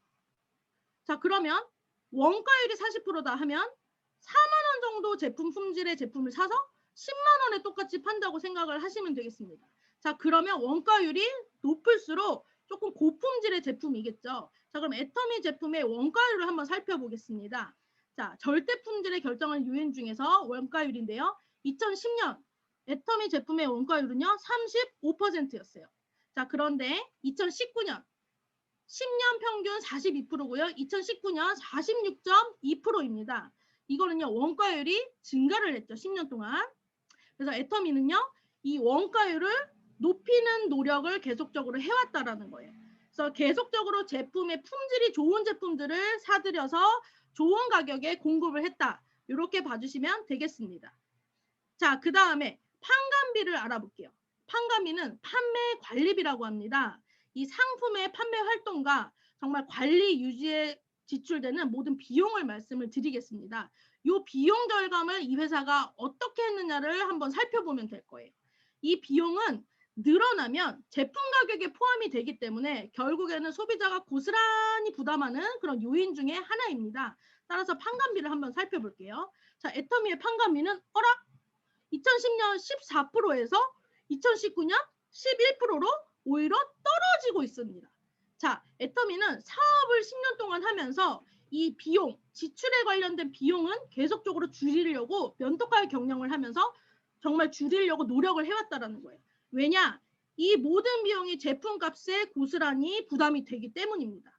자, 그러면 원가율이 40%다 하면 4만 원 정도 제품 품질의 제품을 사서 10만 원에 똑같이 판다고 생각을 하시면 되겠습니다. 자, 그러면 원가율이 높을수록 조금 고품질의 제품이겠죠. 자, 그럼 애터미 제품의 원가율을 한번 살펴보겠습니다. 자, 절대 품질의 결정을 요인 중에서 원가율인데요. 2010년 애터미 제품의 원가율은요. 35%였어요. 자, 그런데 2019년 10년 평균 42%고요. 2019년 46.2%입니다. 이거는요. 원가율이 증가를 했죠. 10년 동안. 그래서 애터미는요. 이 원가율을 높이는 노력을 계속적으로 해왔다라는 거예요. 그래서 계속적으로 제품의 품질이 좋은 제품들을 사들여서 좋은 가격에 공급을 했다. 이렇게 봐주시면 되겠습니다. 자, 그 다음에 판관비를 알아볼게요. 판관비는 판매 관리비라고 합니다. 이 상품의 판매 활동과 정말 관리 유지에 지출되는 모든 비용을 말씀을 드리겠습니다. 이 비용 절감을 이 회사가 어떻게 했느냐를 한번 살펴보면 될 거예요. 이 비용은 늘어나면 제품 가격에 포함이 되기 때문에 결국에는 소비자가 고스란히 부담하는 그런 요인 중에 하나입니다. 따라서 판관비를 한번 살펴볼게요. 자, 애터미의 판관비는 2010년 14%에서 2019년 11%로 오히려 떨어지고 있습니다. 자, 애터미는 사업을 10년 동안 하면서 이 비용, 지출에 관련된 비용은 계속적으로 줄이려고 면도칼 경영을 하면서 정말 줄이려고 노력을 해왔다라는 거예요. 왜냐? 이 모든 비용이 제품값에 고스란히 부담이 되기 때문입니다.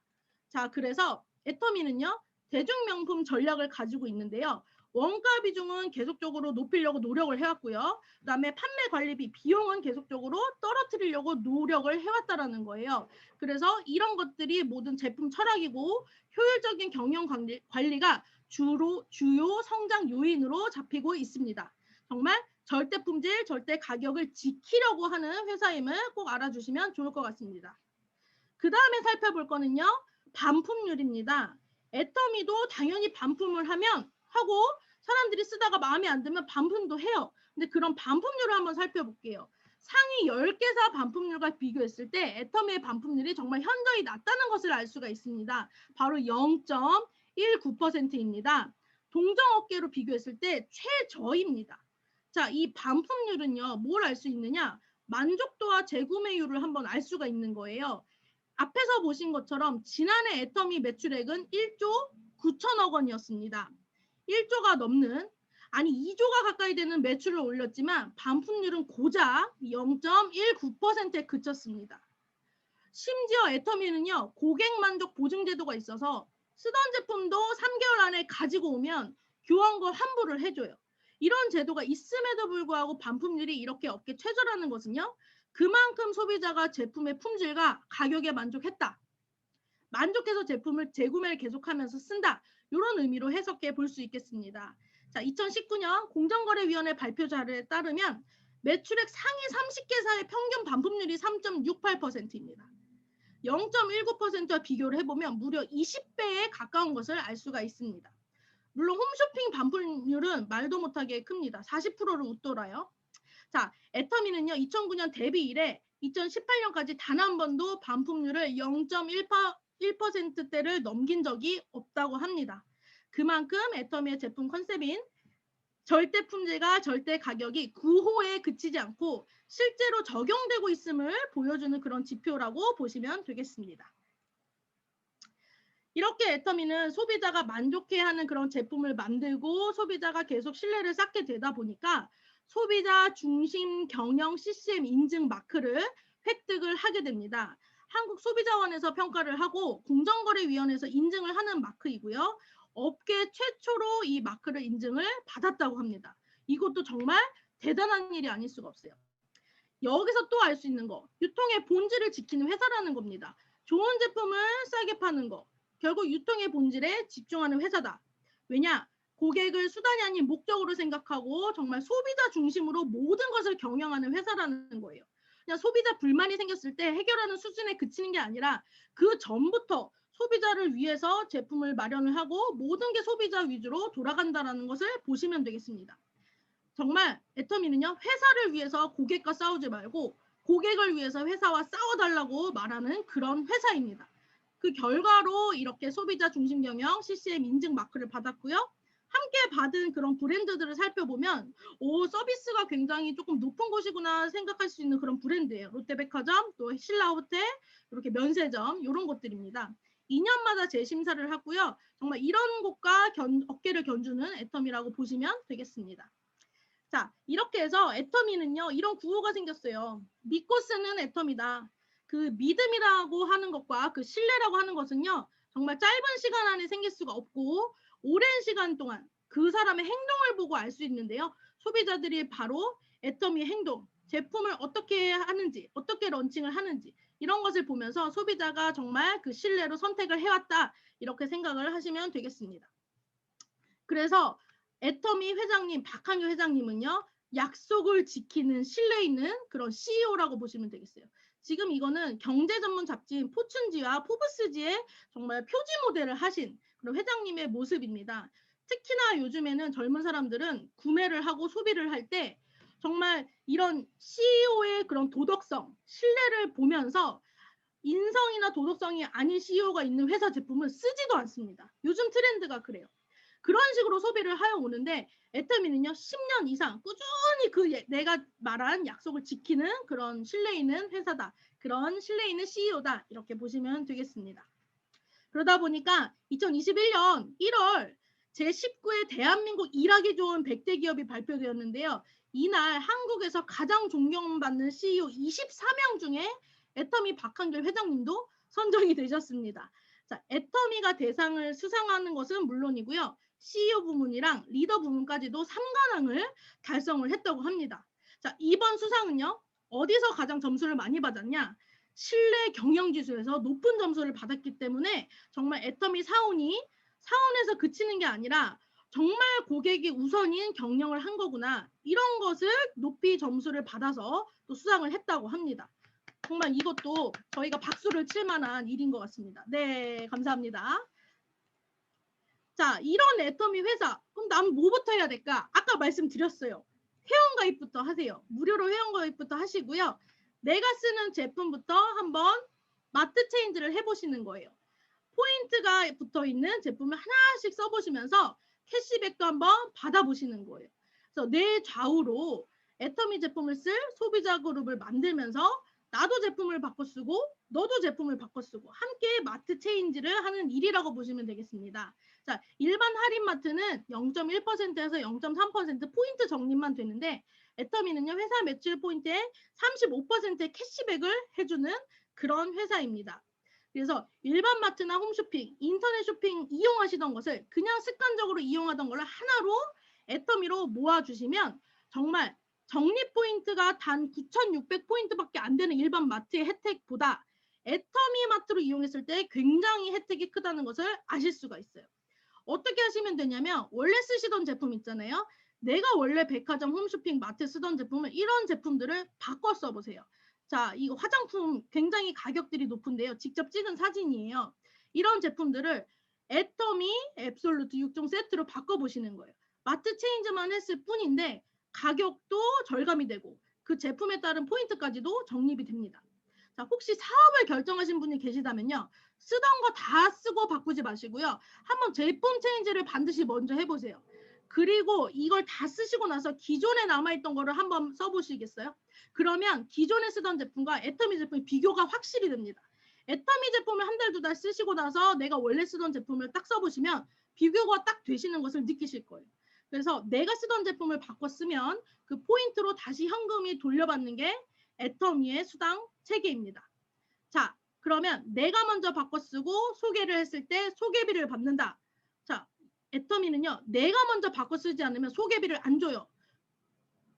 자, 그래서 애터미는요, 대중명품 전략을 가지고 있는데요. 원가 비중은 계속적으로 높이려고 노력을 해왔고요. 그다음에 판매 관리비 비용은 계속적으로 떨어뜨리려고 노력을 해왔다라는 거예요. 그래서 이런 것들이 모든 제품 철학이고 효율적인 경영 관리가 주요 성장 요인으로 잡히고 있습니다. 정말 절대 품질, 절대 가격을 지키려고 하는 회사임을 꼭 알아주시면 좋을 것 같습니다. 그 다음에 살펴볼 거는요. 반품률입니다. 애터미도 당연히 반품을 하고 사람들이 쓰다가 마음에 안 들면 반품도 해요. 근데 그런 반품률을 한번 살펴볼게요. 상위 10개사 반품률과 비교했을 때 애터미의 반품률이 정말 현저히 낮다는 것을 알 수가 있습니다. 바로 0.19%입니다. 동종업계로 비교했을 때 최저입니다. 자, 이 반품률은요. 뭘 알 수 있느냐? 만족도와 재구매율을 한번 알 수가 있는 거예요. 앞에서 보신 것처럼 지난해 애터미 매출액은 1조 9천억 원이었습니다. 1조가 넘는, 아니 2조가 가까이 되는 매출을 올렸지만 반품률은 고작 0.19%에 그쳤습니다. 심지어 애터미는요, 고객 만족 보증 제도가 있어서 쓰던 제품도 3개월 안에 가지고 오면 교환과 환불을 해줘요. 이런 제도가 있음에도 불구하고 반품률이 이렇게 업계 최저라는 것은요, 그만큼 소비자가 제품의 품질과 가격에 만족했다. 만족해서 제품을 재구매를 계속하면서 쓴다. 이런 의미로 해석해 볼 수 있겠습니다. 자, 2019년 공정거래위원회 발표 자료에 따르면 매출액 상위 30개사의 평균 반품률이 3.68%입니다. 0.19%와 비교를 해보면 무려 20배에 가까운 것을 알 수가 있습니다. 물론 홈쇼핑 반품률은 말도 못하게 큽니다. 40%를 웃돌아요. 자, 애터미는요, 2009년 데뷔 이래 2018년까지 단 한 번도 반품률을 0.1%대를 넘긴 적이 없다고 합니다. 그만큼 애터미의 제품 컨셉인 절대 품질과 절대 가격이 구호에 그치지 않고 실제로 적용되고 있음을 보여주는 그런 지표라고 보시면 되겠습니다. 이렇게 애터미는 소비자가 만족해하는 그런 제품을 만들고 소비자가 계속 신뢰를 쌓게 되다 보니까 소비자 중심 경영 CCM 인증 마크를 획득을 하게 됩니다. 한국소비자원에서 평가를 하고 공정거래위원회에서 인증을 하는 마크이고요. 업계 최초로 이 마크를 인증을 받았다고 합니다. 이것도 정말 대단한 일이 아닐 수가 없어요. 여기서 또 알 수 있는 거, 유통의 본질을 지키는 회사라는 겁니다. 좋은 제품을 싸게 파는 거, 결국 유통의 본질에 집중하는 회사다. 왜냐? 고객을 수단이 아닌 목적으로 생각하고 정말 소비자 중심으로 모든 것을 경영하는 회사라는 거예요. 그냥 소비자 불만이 생겼을 때 해결하는 수준에 그치는 게 아니라 그 전부터 소비자를 위해서 제품을 마련을 하고 모든 게 소비자 위주로 돌아간다는 것을 보시면 되겠습니다. 정말 애터미는요, 회사를 위해서 고객과 싸우지 말고 고객을 위해서 회사와 싸워달라고 말하는 그런 회사입니다. 그 결과로 이렇게 소비자 중심 경영 CCM 인증 마크를 받았고요. 함께 받은 그런 브랜드들을 살펴보면 서비스가 굉장히 조금 높은 곳이구나 생각할 수 있는 그런 브랜드예요. 롯데백화점, 또 신라호텔, 이렇게 면세점 이런 것들입니다. 2년마다 재심사를 하고요. 정말 이런 곳과 업계를 견주는 애터미라고 보시면 되겠습니다. 자, 이렇게 해서 애터미는요, 이런 구호가 생겼어요. 믿고 쓰는 애터미다. 그 믿음이라고 하는 것과 그 신뢰라고 하는 것은요, 정말 짧은 시간 안에 생길 수가 없고, 오랜 시간 동안 그 사람의 행동을 보고 알 수 있는데요. 소비자들이 바로 애터미의 행동, 제품을 어떻게 하는지, 어떻게 런칭을 하는지, 이런 것을 보면서 소비자가 정말 그 신뢰로 선택을 해왔다. 이렇게 생각을 하시면 되겠습니다. 그래서 애터미 회장님, 박항규 회장님은요, 약속을 지키는 신뢰 있는 그런 CEO라고 보시면 되겠어요. 지금 이거는 경제 전문 잡지인 포춘지와 포브스지의 정말 표지 모델을 하신 그런 회장님의 모습입니다. 특히나 요즘에는 젊은 사람들은 구매를 하고 소비를 할 때 정말 이런 CEO의 그런 도덕성, 신뢰를 보면서 인성이나 도덕성이 아닌 CEO가 있는 회사 제품은 쓰지도 않습니다. 요즘 트렌드가 그래요. 그런 식으로 소비를 하여 오는데 애터미는요 10년 이상 꾸준히 그 내가 말한 약속을 지키는 그런 신뢰 있는 회사다. 그런 신뢰 있는 CEO다. 이렇게 보시면 되겠습니다. 그러다 보니까 2021년 1월 제19회 대한민국 일하기 좋은 100대 기업이 발표되었는데요. 이날 한국에서 가장 존경받는 CEO 24명 중에 애터미 박한길 회장님도 선정이 되셨습니다. 자, 애터미가 대상을 수상하는 것은 물론이고요. CEO 부문이랑 리더 부문까지도 3관왕을 달성을 했다고 합니다. 자, 이번 수상은요. 어디서 가장 점수를 많이 받았냐? 신뢰 경영지수에서 높은 점수를 받았기 때문에 정말 애터미 사원에서 그치는 게 아니라 정말 고객이 우선인 경영을 한 거구나. 이런 것을 높이 점수를 받아서 또 수상을 했다고 합니다. 정말 이것도 저희가 박수를 칠 만한 일인 것 같습니다. 네, 감사합니다. 자, 이런 애터미 회사. 그럼 난 뭐부터 해야 될까? 아까 말씀드렸어요. 회원가입부터 하세요. 무료로 회원가입부터 하시고요. 내가 쓰는 제품부터 한번 마트 체인지를 해보시는 거예요. 포인트가 붙어 있는 제품을 하나씩 써보시면서 캐시백도 한번 받아보시는 거예요. 그래서 내 좌우로 애터미 제품을 쓸 소비자 그룹을 만들면서 나도 제품을 바꿔 쓰고 너도 제품을 바꿔 쓰고 함께 마트 체인지를 하는 일이라고 보시면 되겠습니다. 자, 일반 할인 마트는 0.1%에서 0.3% 포인트 적립만 되는데 애터미는요, 회사 매출 포인트에 35%의 캐시백을 해주는 그런 회사입니다. 그래서 일반 마트나 홈쇼핑, 인터넷 쇼핑 이용하시던 것을 그냥 습관적으로 이용하던 걸 하나로 애터미로 모아주시면 정말 적립 포인트가 단 9,600포인트밖에 안 되는 일반 마트의 혜택보다 애터미 마트로 이용했을 때 굉장히 혜택이 크다는 것을 아실 수가 있어요. 어떻게 하시면 되냐면 원래 쓰시던 제품 있잖아요. 내가 원래 백화점, 홈쇼핑, 마트 쓰던 제품을 이런 제품들을 바꿔 써보세요. 자, 이거 화장품 굉장히 가격들이 높은데요. 직접 찍은 사진이에요. 이런 제품들을 애터미 앱솔루트 6종 세트로 바꿔보시는 거예요. 마트 체인지만 했을 뿐인데 가격도 절감이 되고 그 제품에 따른 포인트까지도 적립이 됩니다. 자, 혹시 사업을 결정하신 분이 계시다면요. 쓰던 거 다 쓰고 바꾸지 마시고요. 한번 제품 체인지를 반드시 먼저 해보세요. 그리고 이걸 다 쓰시고 나서 기존에 남아있던 거를 한번 써보시겠어요? 그러면 기존에 쓰던 제품과 애터미 제품의 비교가 확실히 됩니다. 애터미 제품을 한 달, 두 달 쓰시고 나서 내가 원래 쓰던 제품을 딱 써보시면 비교가 딱 되시는 것을 느끼실 거예요. 그래서 내가 쓰던 제품을 바꿔 쓰면 그 포인트로 다시 현금이 돌려받는 게 애터미의 수당 체계입니다. 자, 그러면 내가 먼저 바꿔 쓰고 소개를 했을 때 소개비를 받는다. 자, 애터미는요. 내가 먼저 바꿔 쓰지 않으면 소개비를 안 줘요.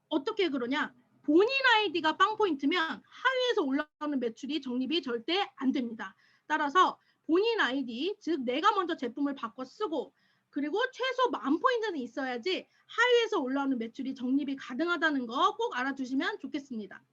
어떻게 그러냐? 본인 아이디가 빵 포인트면 하위에서 올라오는 매출이 적립이 절대 안 됩니다. 따라서 본인 아이디, 즉 내가 먼저 제품을 바꿔 쓰고 그리고 최소 10,000포인트는 있어야지 하위에서 올라오는 매출이 적립이 가능하다는 거 꼭 알아두시면 좋겠습니다.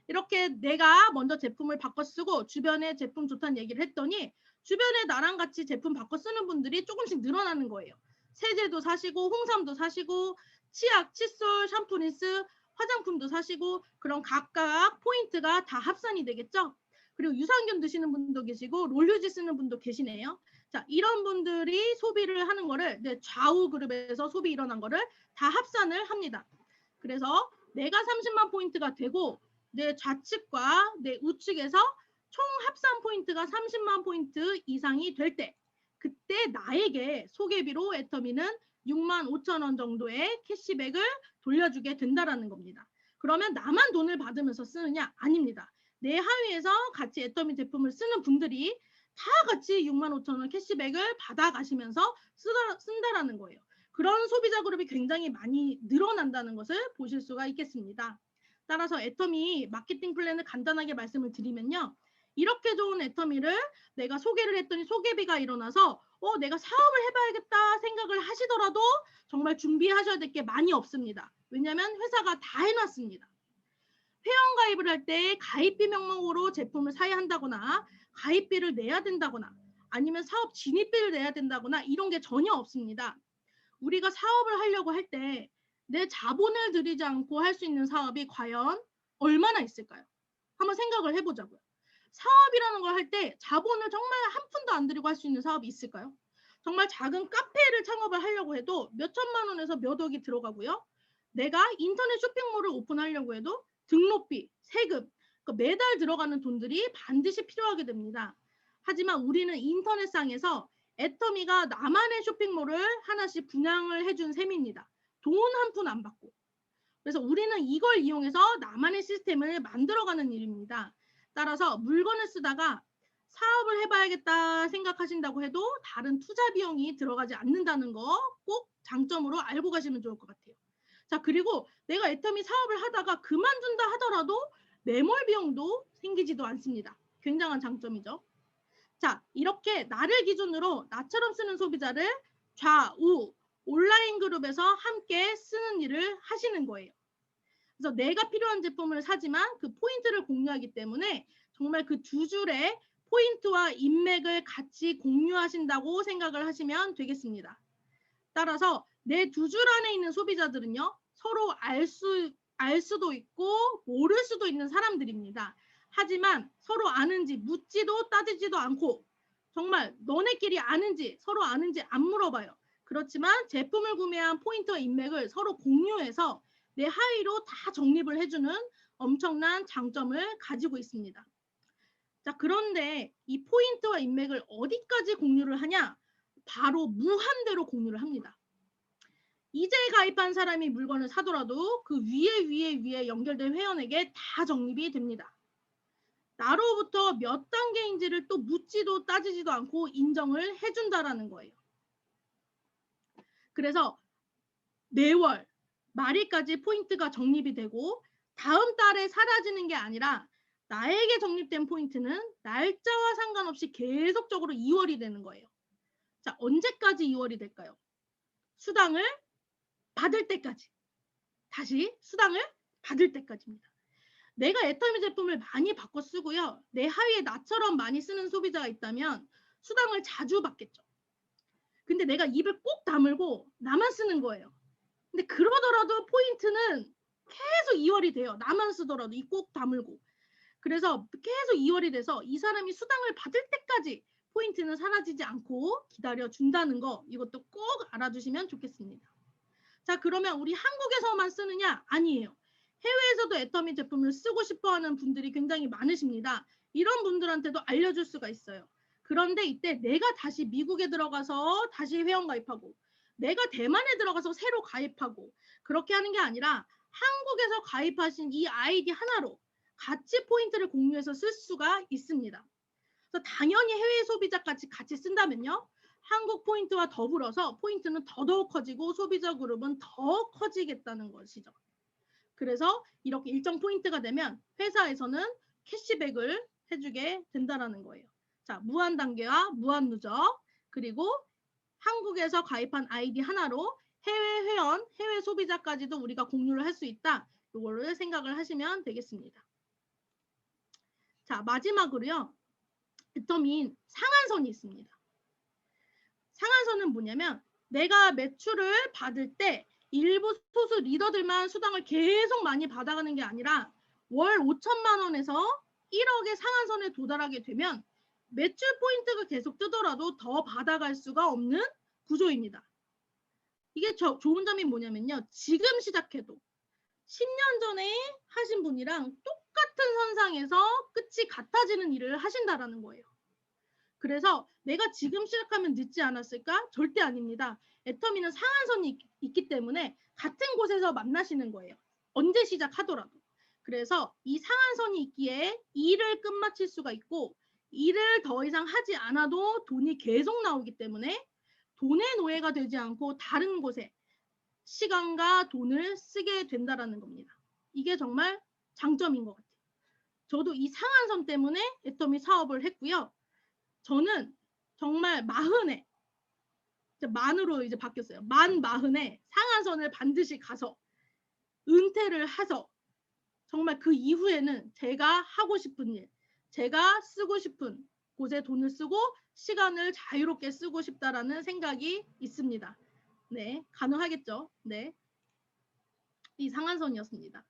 이렇게 내가 먼저 제품을 바꿔 쓰고 주변에 제품 좋다는 얘기를 했더니 주변에 나랑 같이 제품 바꿔 쓰는 분들이 조금씩 늘어나는 거예요. 세제도 사시고 홍삼도 사시고 치약, 칫솔, 샴푸, 린스, 화장품도 사시고 그런 각각 포인트가 다 합산이 되겠죠. 그리고 유산균 드시는 분도 계시고 롤휴지 쓰는 분도 계시네요. 자, 이런 분들이 소비를 하는 거를 좌우 그룹에서 소비 일어난 거를 다 합산을 합니다. 그래서 내가 30만 포인트가 되고 내 좌측과 내 우측에서 총 합산 포인트가 30만 포인트 이상이 될 때 그때 나에게 소개비로 애터미는 65,000원 정도의 캐시백을 돌려주게 된다라는 겁니다. 그러면 나만 돈을 받으면서 쓰느냐? 아닙니다. 내 하위에서 같이 애터미 제품을 쓰는 분들이 다 같이 65,000원 캐시백을 받아가시면서 쓴다라는 거예요. 그런 소비자 그룹이 굉장히 많이 늘어난다는 것을 보실 수가 있겠습니다. 따라서 애터미 마케팅 플랜을 간단하게 말씀을 드리면요. 이렇게 좋은 애터미를 내가 소개를 했더니 소개비가 일어나서 내가 사업을 해봐야겠다 생각을 하시더라도 정말 준비하셔야 될 게 많이 없습니다. 왜냐하면 회사가 다 해놨습니다. 회원 가입을 할 때 가입비 명목으로 제품을 사야 한다거나 가입비를 내야 된다거나 아니면 사업 진입비를 내야 된다거나 이런 게 전혀 없습니다. 우리가 사업을 하려고 할 때 내 자본을 들이지 않고 할 수 있는 사업이 과연 얼마나 있을까요? 한번 생각을 해보자고요. 사업이라는 걸 할 때 자본을 정말 한 푼도 안 들이고 할 수 있는 사업이 있을까요? 정말 작은 카페를 창업을 하려고 해도 몇 천만 원에서 몇 억이 들어가고요. 내가 인터넷 쇼핑몰을 오픈하려고 해도 등록비, 세금, 그러니까 매달 들어가는 돈들이 반드시 필요하게 됩니다. 하지만 우리는 인터넷상에서 애터미가 나만의 쇼핑몰을 하나씩 분양을 해준 셈입니다. 돈 한 푼 안 받고. 그래서 우리는 이걸 이용해서 나만의 시스템을 만들어가는 일입니다. 따라서 물건을 쓰다가 사업을 해봐야겠다 생각하신다고 해도 다른 투자 비용이 들어가지 않는다는 거 꼭 장점으로 알고 가시면 좋을 것 같아요. 자, 그리고 내가 애터미 사업을 하다가 그만둔다 하더라도 매몰 비용도 생기지도 않습니다. 굉장한 장점이죠. 자, 이렇게 나를 기준으로 나처럼 쓰는 소비자를 좌우 온라인 그룹에서 함께 쓰는 일을 하시는 거예요. 그래서 내가 필요한 제품을 사지만 그 포인트를 공유하기 때문에 정말 그 두 줄의 포인트와 인맥을 같이 공유하신다고 생각을 하시면 되겠습니다. 따라서 내 두 줄 안에 있는 소비자들은요, 서로 알 수도 있고 모를 수도 있는 사람들입니다. 하지만 서로 아는지 묻지도 따지지도 않고 정말 너네끼리 아는지 서로 아는지 안 물어봐요. 그렇지만 제품을 구매한 포인트와 인맥을 서로 공유해서 내 하위로 다 정립을 해주는 엄청난 장점을 가지고 있습니다. 자, 그런데 이 포인트와 인맥을 어디까지 공유를 하냐? 바로 무한대로 공유를 합니다. 이제 가입한 사람이 물건을 사더라도 그 위에 연결된 회원에게 다 적립이 됩니다. 나로부터 몇 단계인지를 또 묻지도 따지지도 않고 인정을 해준다라는 거예요. 그래서 매월 말일까지 포인트가 적립이 되고 다음 달에 사라지는 게 아니라 나에게 적립된 포인트는 날짜와 상관없이 계속적으로 2월이 되는 거예요. 자, 언제까지 2월이 될까요? 수당을 받을 때까지. 다시 수당을 받을 때까지입니다. 내가 애터미 제품을 많이 바꿔 쓰고요. 내 하위에 나처럼 많이 쓰는 소비자가 있다면 수당을 자주 받겠죠. 근데 내가 입을 꼭 다물고 나만 쓰는 거예요. 근데 그러더라도 포인트는 계속 2월이 돼요. 나만 쓰더라도 입 꼭 다물고. 그래서 계속 2월이 돼서 이 사람이 수당을 받을 때까지 포인트는 사라지지 않고 기다려준다는 거, 이것도 꼭 알아두시면 좋겠습니다. 자, 그러면 우리 한국에서만 쓰느냐? 아니에요. 해외에서도 애터미 제품을 쓰고 싶어하는 분들이 굉장히 많으십니다. 이런 분들한테도 알려줄 수가 있어요. 그런데 이때 내가 다시 미국에 들어가서 다시 회원 가입하고 내가 대만에 들어가서 새로 가입하고 그렇게 하는 게 아니라 한국에서 가입하신 이 아이디 하나로 같이 포인트를 공유해서 쓸 수가 있습니다. 그래서 당연히 해외 소비자까지 같이 쓴다면요. 한국 포인트와 더불어서 포인트는 더더욱 커지고 소비자 그룹은 더 커지겠다는 것이죠. 그래서 이렇게 일정 포인트가 되면 회사에서는 캐시백을 해주게 된다는 거예요. 자, 무한 단계와 무한 누적, 그리고 한국에서 가입한 아이디 하나로 해외 회원, 해외 소비자까지도 우리가 공유를 할 수 있다. 이거를 생각을 하시면 되겠습니다. 자, 마지막으로요. 비타민 상한선이 있습니다. 상한선은 뭐냐면 내가 매출을 받을 때 일부 소수 리더들만 수당을 계속 많이 받아가는 게 아니라 월 5천만 원에서 1억의 상한선에 도달하게 되면 매출 포인트가 계속 뜨더라도 더 받아갈 수가 없는 구조입니다. 이게 좋은 점이 뭐냐면요. 지금 시작해도 10년 전에 하신 분이랑 똑같은 선상에서 끝이 같아지는 일을 하신다라는 거예요. 그래서 내가 지금 시작하면 늦지 않았을까? 절대 아닙니다. 애터미는 상한선이 있기 때문에 같은 곳에서 만나시는 거예요. 언제 시작하더라도. 그래서 이 상한선이 있기에 일을 끝마칠 수가 있고 일을 더 이상 하지 않아도 돈이 계속 나오기 때문에 돈의 노예가 되지 않고 다른 곳에 시간과 돈을 쓰게 된다라는 겁니다. 이게 정말 장점인 것 같아요. 저도 이 상한선 때문에 애터미 사업을 했고요. 저는 정말 마흔에 만으로 이제 바뀌었어요. 마흔에 상한선을 반드시 가서 은퇴를 해서 정말 그 이후에는 제가 하고 싶은 일, 제가 쓰고 싶은 곳에 돈을 쓰고 시간을 자유롭게 쓰고 싶다라는 생각이 있습니다. 네, 가능하겠죠? 네, 이 상한선이었습니다.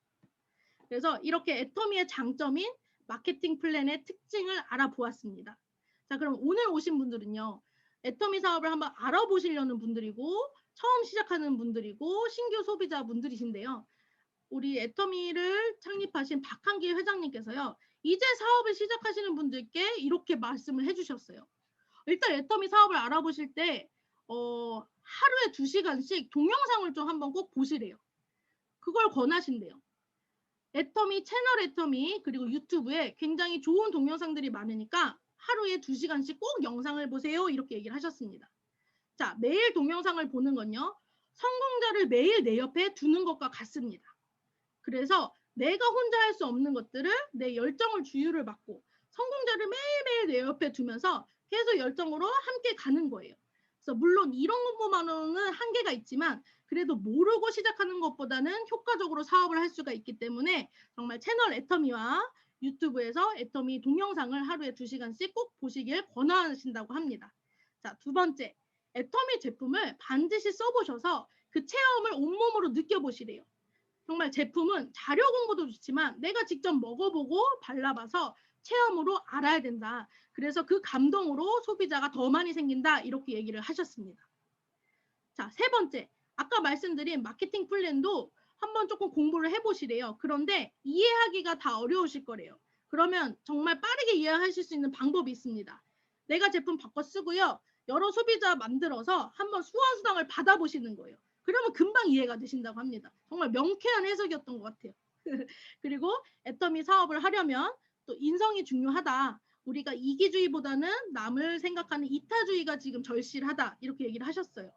그래서 이렇게 애터미의 장점인 마케팅 플랜의 특징을 알아보았습니다. 자, 그럼 오늘 오신 분들은요. 애터미 사업을 한번 알아보시려는 분들이고 처음 시작하는 분들이고 신규 소비자분들이신데요. 우리 애터미를 창립하신 박한기 회장님께서요. 이제 사업을 시작하시는 분들께 이렇게 말씀을 해주셨어요. 일단 애터미 사업을 알아보실 때 하루에 2시간씩 동영상을 좀 한번 꼭 보시래요. 그걸 권하신대요. 애터미 채널 애터미 그리고 유튜브에 굉장히 좋은 동영상들이 많으니까 하루에 2시간씩 꼭 영상을 보세요. 이렇게 얘기를 하셨습니다. 자, 매일 동영상을 보는 건요. 성공자를 매일 내 옆에 두는 것과 같습니다. 그래서 내가 혼자 할 수 없는 것들을 내 열정을 주유를 받고 성공자를 매일매일 내 옆에 두면서 계속 열정으로 함께 가는 거예요. 그래서 물론 이런 것만으로는 한계가 있지만 그래도 모르고 시작하는 것보다는 효과적으로 사업을 할 수가 있기 때문에 정말 채널 애터미와 유튜브에서 애터미 동영상을 하루에 2시간씩 꼭 보시길 권하신다고 합니다. 자, 2번째, 애터미 제품을 반드시 써보셔서 그 체험을 온몸으로 느껴보시래요. 정말 제품은 자료 공부도 좋지만 내가 직접 먹어보고 발라봐서 체험으로 알아야 된다. 그래서 그 감동으로 소비자가 더 많이 생긴다. 이렇게 얘기를 하셨습니다. 자, 3번째. 아까 말씀드린 마케팅 플랜도 한번 조금 공부를 해보시래요. 그런데 이해하기가 다 어려우실 거래요. 그러면 정말 빠르게 이해하실 수 있는 방법이 있습니다. 내가 제품 바꿔 쓰고요. 여러 소비자 만들어서 한번 수강수당을 받아보시는 거예요. 그러면 금방 이해가 되신다고 합니다. 정말 명쾌한 해석이었던 것 같아요. 그리고 애터미 사업을 하려면 또 인성이 중요하다. 우리가 이기주의보다는 남을 생각하는 이타주의가 지금 절실하다. 이렇게 얘기를 하셨어요.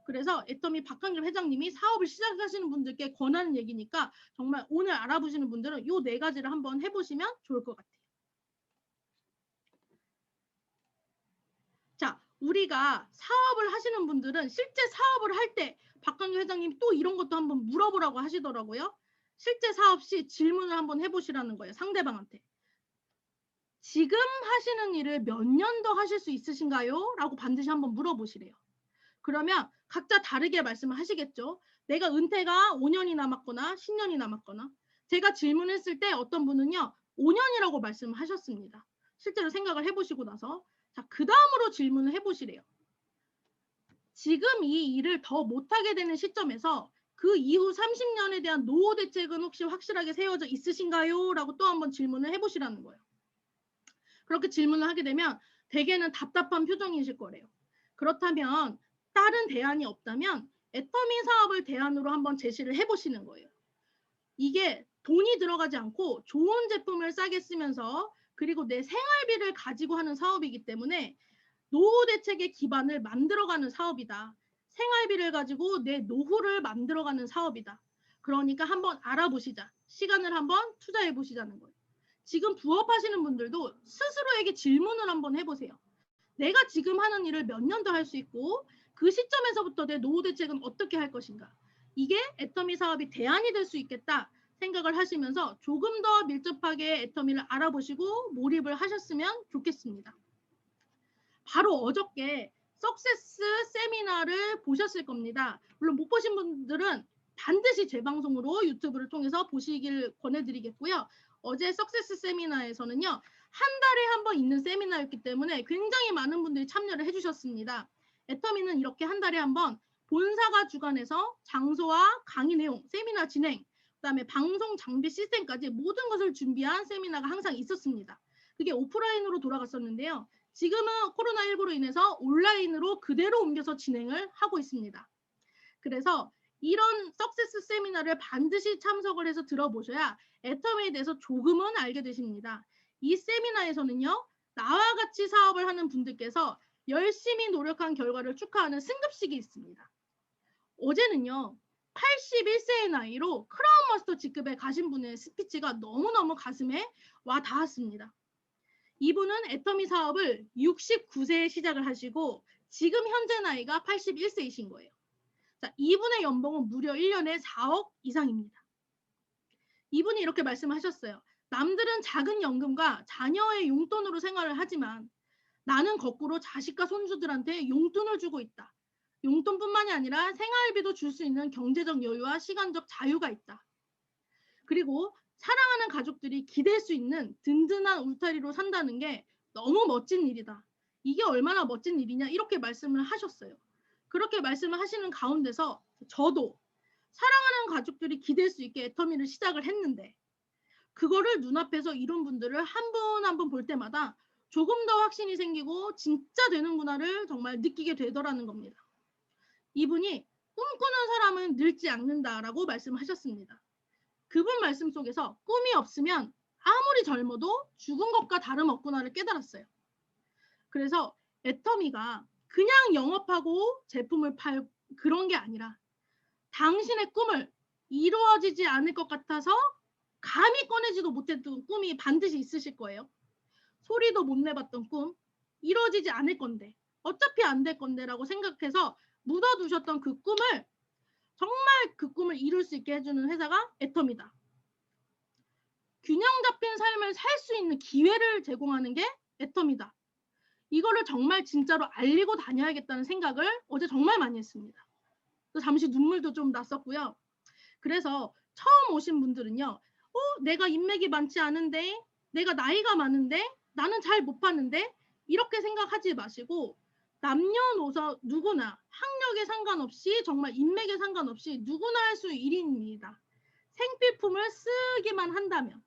그래서 애터미 박한길 회장님이 사업을 시작하시는 분들께 권하는 얘기니까 정말 오늘 알아보시는 분들은 이 4가지를 한번 해보시면 좋을 것 같아요. 자, 우리가 사업을 하시는 분들은 실제 사업을 할 때 박한길 회장님이 또 이런 것도 한번 물어보라고 하시더라고요. 실제 사업 시 질문을 한번 해보시라는 거예요. 상대방한테. 지금 하시는 일을 몇 년 더 하실 수 있으신가요? 라고 반드시 한번 물어보시래요. 그러면 각자 다르게 말씀을 하시겠죠. 내가 은퇴가 5년이 남았거나 10년이 남았거나. 제가 질문했을 때 어떤 분은요. 5년이라고 말씀을 하셨습니다. 실제로 생각을 해보시고 나서. 자, 그 다음으로 질문을 해보시래요. 지금 이 일을 더 못하게 되는 시점에서 그 이후 30년에 대한 노후 대책은 혹시 확실하게 세워져 있으신가요? 라고 또 한번 질문을 해보시라는 거예요. 그렇게 질문을 하게 되면 대개는 답답한 표정이실 거래요. 그렇다면 다른 대안이 없다면 애터미 사업을 대안으로 한번 제시를 해보시는 거예요. 이게 돈이 들어가지 않고 좋은 제품을 싸게 쓰면서 그리고 내 생활비를 가지고 하는 사업이기 때문에 노후 대책의 기반을 만들어가는 사업이다. 생활비를 가지고 내 노후를 만들어가는 사업이다. 그러니까 한번 알아보시자. 시간을 한번 투자해 보시자는 거예요. 지금 부업하시는 분들도 스스로에게 질문을 한번 해보세요. 내가 지금 하는 일을 몇 년 더 할 수 있고 그 시점에서부터 내 노후 대책은 어떻게 할 것인가. 이게 애터미 사업이 대안이 될 수 있겠다 생각을 하시면서 조금 더 밀접하게 애터미를 알아보시고 몰입을 하셨으면 좋겠습니다. 바로 어저께 석세스 세미나를 보셨을 겁니다. 물론 못 보신 분들은 반드시 재방송으로 유튜브를 통해서 보시길 권해드리겠고요. 어제 석세스 세미나에서는요. 한 달에 한 번 있는 세미나였기 때문에 굉장히 많은 분들이 참여를 해주셨습니다. 애터미는 이렇게 한 달에 한 번 본사가 주관해서 장소와 강의 내용, 세미나 진행, 그다음에 방송 장비 시스템까지 모든 것을 준비한 세미나가 항상 있었습니다. 그게 오프라인으로 돌아갔었는데요. 지금은 코로나19로 인해서 온라인으로 그대로 옮겨서 진행을 하고 있습니다. 그래서 이런 석세스 세미나를 반드시 참석을 해서 들어보셔야 애터미에 대해서 조금은 알게 되십니다. 이 세미나에서는요. 나와 같이 사업을 하는 분들께서 열심히 노력한 결과를 축하하는 승급식이 있습니다. 어제는요. 81세의 나이로 크라운 마스터 직급에 가신 분의 스피치가 너무너무 가슴에 와 닿았습니다. 이분은 애터미 사업을 69세에 시작을 하시고 지금 현재 나이가 81세이신 거예요. 자, 이분의 연봉은 무려 1년에 4억 이상입니다. 이분이 이렇게 말씀하셨어요. 남들은 작은 연금과 자녀의 용돈으로 생활을 하지만 나는 거꾸로 자식과 손주들한테 용돈을 주고 있다. 용돈뿐만이 아니라 생활비도 줄 수 있는 경제적 여유와 시간적 자유가 있다. 그리고 사랑하는 가족들이 기댈 수 있는 든든한 울타리로 산다는 게 너무 멋진 일이다. 이게 얼마나 멋진 일이냐 이렇게 말씀을 하셨어요. 그렇게 말씀을 하시는 가운데서 저도 사랑하는 가족들이 기댈 수 있게 애터미를 시작을 했는데 그거를 눈앞에서 이룬 분들을 한 분 한 분 볼 때마다 조금 더 확신이 생기고 진짜 되는구나를 정말 느끼게 되더라는 겁니다. 이분이 꿈꾸는 사람은 늙지 않는다라고 말씀하셨습니다. 그분 말씀 속에서 꿈이 없으면 아무리 젊어도 죽은 것과 다름없구나를 깨달았어요. 그래서 애터미가 그냥 영업하고 제품을 팔 그런 게 아니라 당신의 꿈을 이루어지지 않을 것 같아서 감히 꺼내지도 못했던 꿈이 반드시 있으실 거예요. 소리도 못 내봤던 꿈, 이루어지지 않을 건데, 어차피 안 될 건데라고 생각해서 묻어두셨던 그 꿈을 정말 그 꿈을 이룰 수 있게 해주는 회사가 애터미다. 균형 잡힌 삶을 살 수 있는 기회를 제공하는 게 애터미다. 이거를 정말 진짜로 알리고 다녀야겠다는 생각을 어제 정말 많이 했습니다. 잠시 눈물도 좀 났었고요. 그래서 처음 오신 분들은요. 내가 인맥이 많지 않은데, 내가 나이가 많은데, 나는 잘 못 파는데 이렇게 생각하지 마시고 남녀노소 누구나 학력에 상관없이 정말 인맥에 상관없이 누구나 할 수 일입니다. 생필품을 쓰기만 한다면.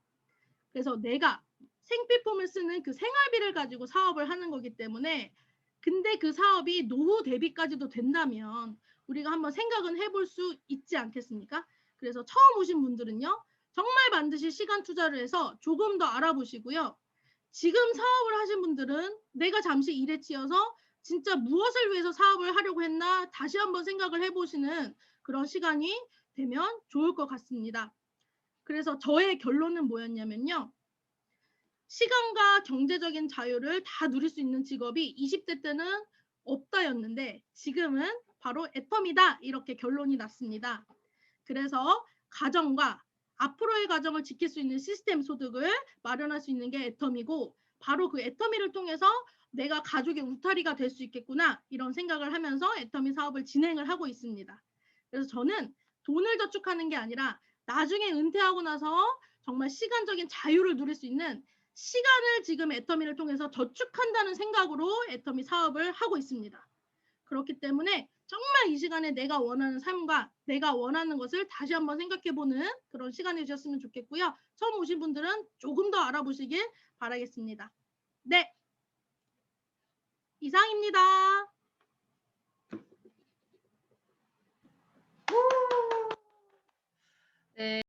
그래서 내가 생필품을 쓰는 그 생활비를 가지고 사업을 하는 거기 때문에 근데 그 사업이 노후 대비까지도 된다면 우리가 한번 생각은 해볼 수 있지 않겠습니까? 그래서 처음 오신 분들은요. 정말 반드시 시간 투자를 해서 조금 더 알아보시고요. 지금 사업을 하신 분들은 내가 잠시 일에 치여서 진짜 무엇을 위해서 사업을 하려고 했나 다시 한번 생각을 해보시는 그런 시간이 되면 좋을 것 같습니다. 그래서 저의 결론은 뭐였냐면요. 시간과 경제적인 자유를 다 누릴 수 있는 직업이 20대 때는 없다였는데 지금은 바로 애터미다 이렇게 결론이 났습니다. 그래서 가정과 앞으로의 가정을 지킬 수 있는 시스템 소득을 마련할 수 있는 게 애터미고 바로 그 애터미를 통해서 내가 가족의 울타리가 될 수 있겠구나 이런 생각을 하면서 애터미 사업을 진행을 하고 있습니다. 그래서 저는 돈을 저축하는 게 아니라 나중에 은퇴하고 나서 정말 시간적인 자유를 누릴 수 있는 시간을 지금 애터미를 통해서 저축한다는 생각으로 애터미 사업을 하고 있습니다. 그렇기 때문에 정말 이 시간에 내가 원하는 삶과 내가 원하는 것을 다시 한번 생각해보는 그런 시간이 되셨으면 좋겠고요. 처음 오신 분들은 조금 더 알아보시길 바라겠습니다. 네, 이상입니다. 네.